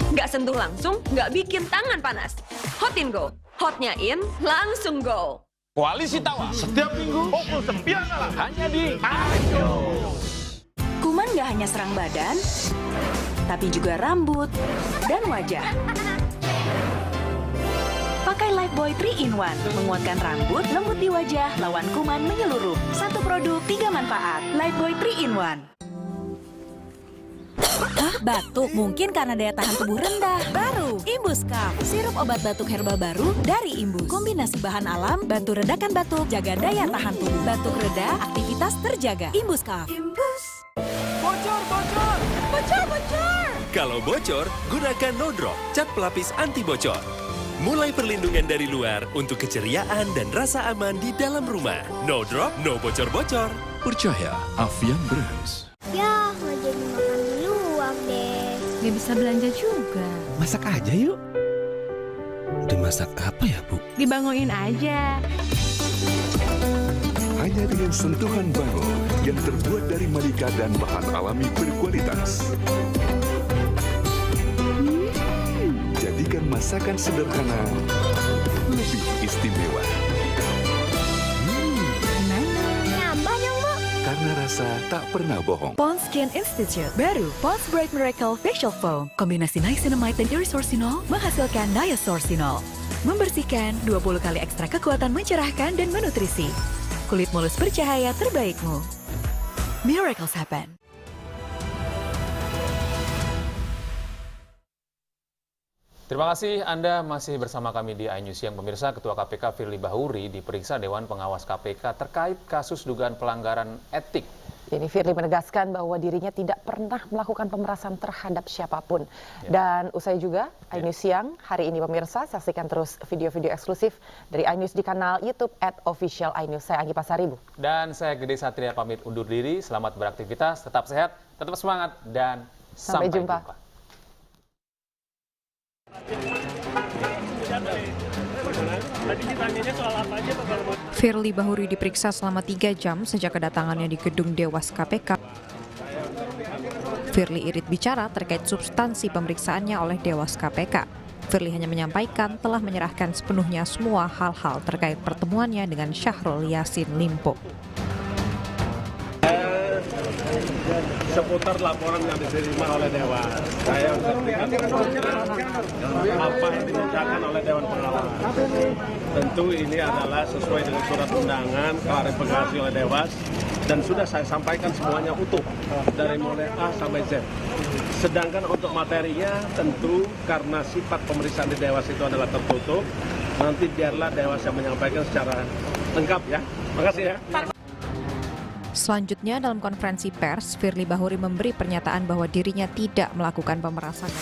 S22: Nggak sentuh langsung, nggak bikin tangan panas. Hotin Go. Hotnya in, langsung go.
S2: Koalisi Tawa setiap minggu pukul 9 malam hanya di Ayo.
S1: Kuman gak hanya serang badan, tapi juga rambut dan wajah. Pakai Lifebuoy 3-in-1, menguatkan rambut, lembut di wajah, lawan kuman menyeluruh. Satu produk, 3 manfaat. Lifebuoy 3-in-1.
S10: batuk, mungkin karena daya tahan tubuh rendah. Baru, Imbus Cough, sirup obat batuk herbal baru dari Imbus. Kombinasi bahan alam, bantu redakan batuk, jaga daya tahan tubuh. Batuk reda, aktivitas terjaga. Imbus Cough.
S22: Imbus.
S7: Bocor, bocor!
S22: Bocor, bocor!
S14: Kalau bocor, gunakan No Drop, cat pelapis anti bocor. Mulai perlindungan dari luar untuk keceriaan dan rasa aman di dalam rumah. No Drop, no bocor-bocor.
S11: Percaya Avian Brands.
S5: Ya, nggak jadi makan di luar deh.
S17: Nggak bisa belanja juga.
S18: Masak aja yuk. Dimasak apa ya, Bu?
S17: Dibangunin aja.
S11: Hanya dengan sentuhan baru yang terbuat dari malika dan bahan alami berkualitas. Jadikan masakan sederhana lebih istimewa.
S5: Nambah dong, Bu.
S11: Karena rasa tak pernah bohong.
S19: Pond's Skin Institute. Baru, Pond's Bright Miracle Facial Foam. Kombinasi niacinamide dan irisourcinol menghasilkan diasorcinol. Membersihkan 20 kali ekstra kekuatan mencerahkan dan menutrisi. Kulit mulus bercahaya terbaikmu. Miracles happen.
S23: Terima kasih Anda masih bersama kami di iNews Siang. Pemirsa, Ketua KPK Firly Bahuri diperiksa Dewan Pengawas KPK terkait kasus dugaan pelanggaran etik.
S25: Jadi Firly menegaskan bahwa dirinya tidak pernah melakukan pemerasan terhadap siapapun. Dan usai juga iNews Siang hari ini pemirsa, saksikan terus video-video eksklusif dari iNews di kanal YouTube @official_iNews. Saya Anggi Pasaribu.
S23: Dan saya Gede Satria pamit undur diri. Selamat beraktivitas, tetap sehat, tetap semangat, dan sampai jumpa.
S26: Firly Bahuri diperiksa selama 3 jam sejak kedatangannya di gedung Dewas KPK. Firly irit bicara terkait substansi pemeriksaannya oleh Dewas KPK. Firly hanya menyampaikan telah menyerahkan sepenuhnya semua hal-hal terkait pertemuannya dengan Syahrul Yassin Limpo.
S27: Seputar laporan yang diterima oleh Dewan, saya berikan apa yang dibacakan oleh Dewan Pengawas. Tentu ini adalah sesuai dengan surat undangan, klarifikasi oleh Dewas, dan sudah saya sampaikan semuanya utuh, dari mulai A sampai Z. Sedangkan untuk materinya tentu karena sifat pemeriksaan di Dewas itu adalah tertutup, nanti biarlah Dewas yang menyampaikan secara lengkap ya. Makasih ya.
S26: Selanjutnya dalam konferensi pers, Firly Bahuri memberi pernyataan bahwa dirinya tidak melakukan pemerasan.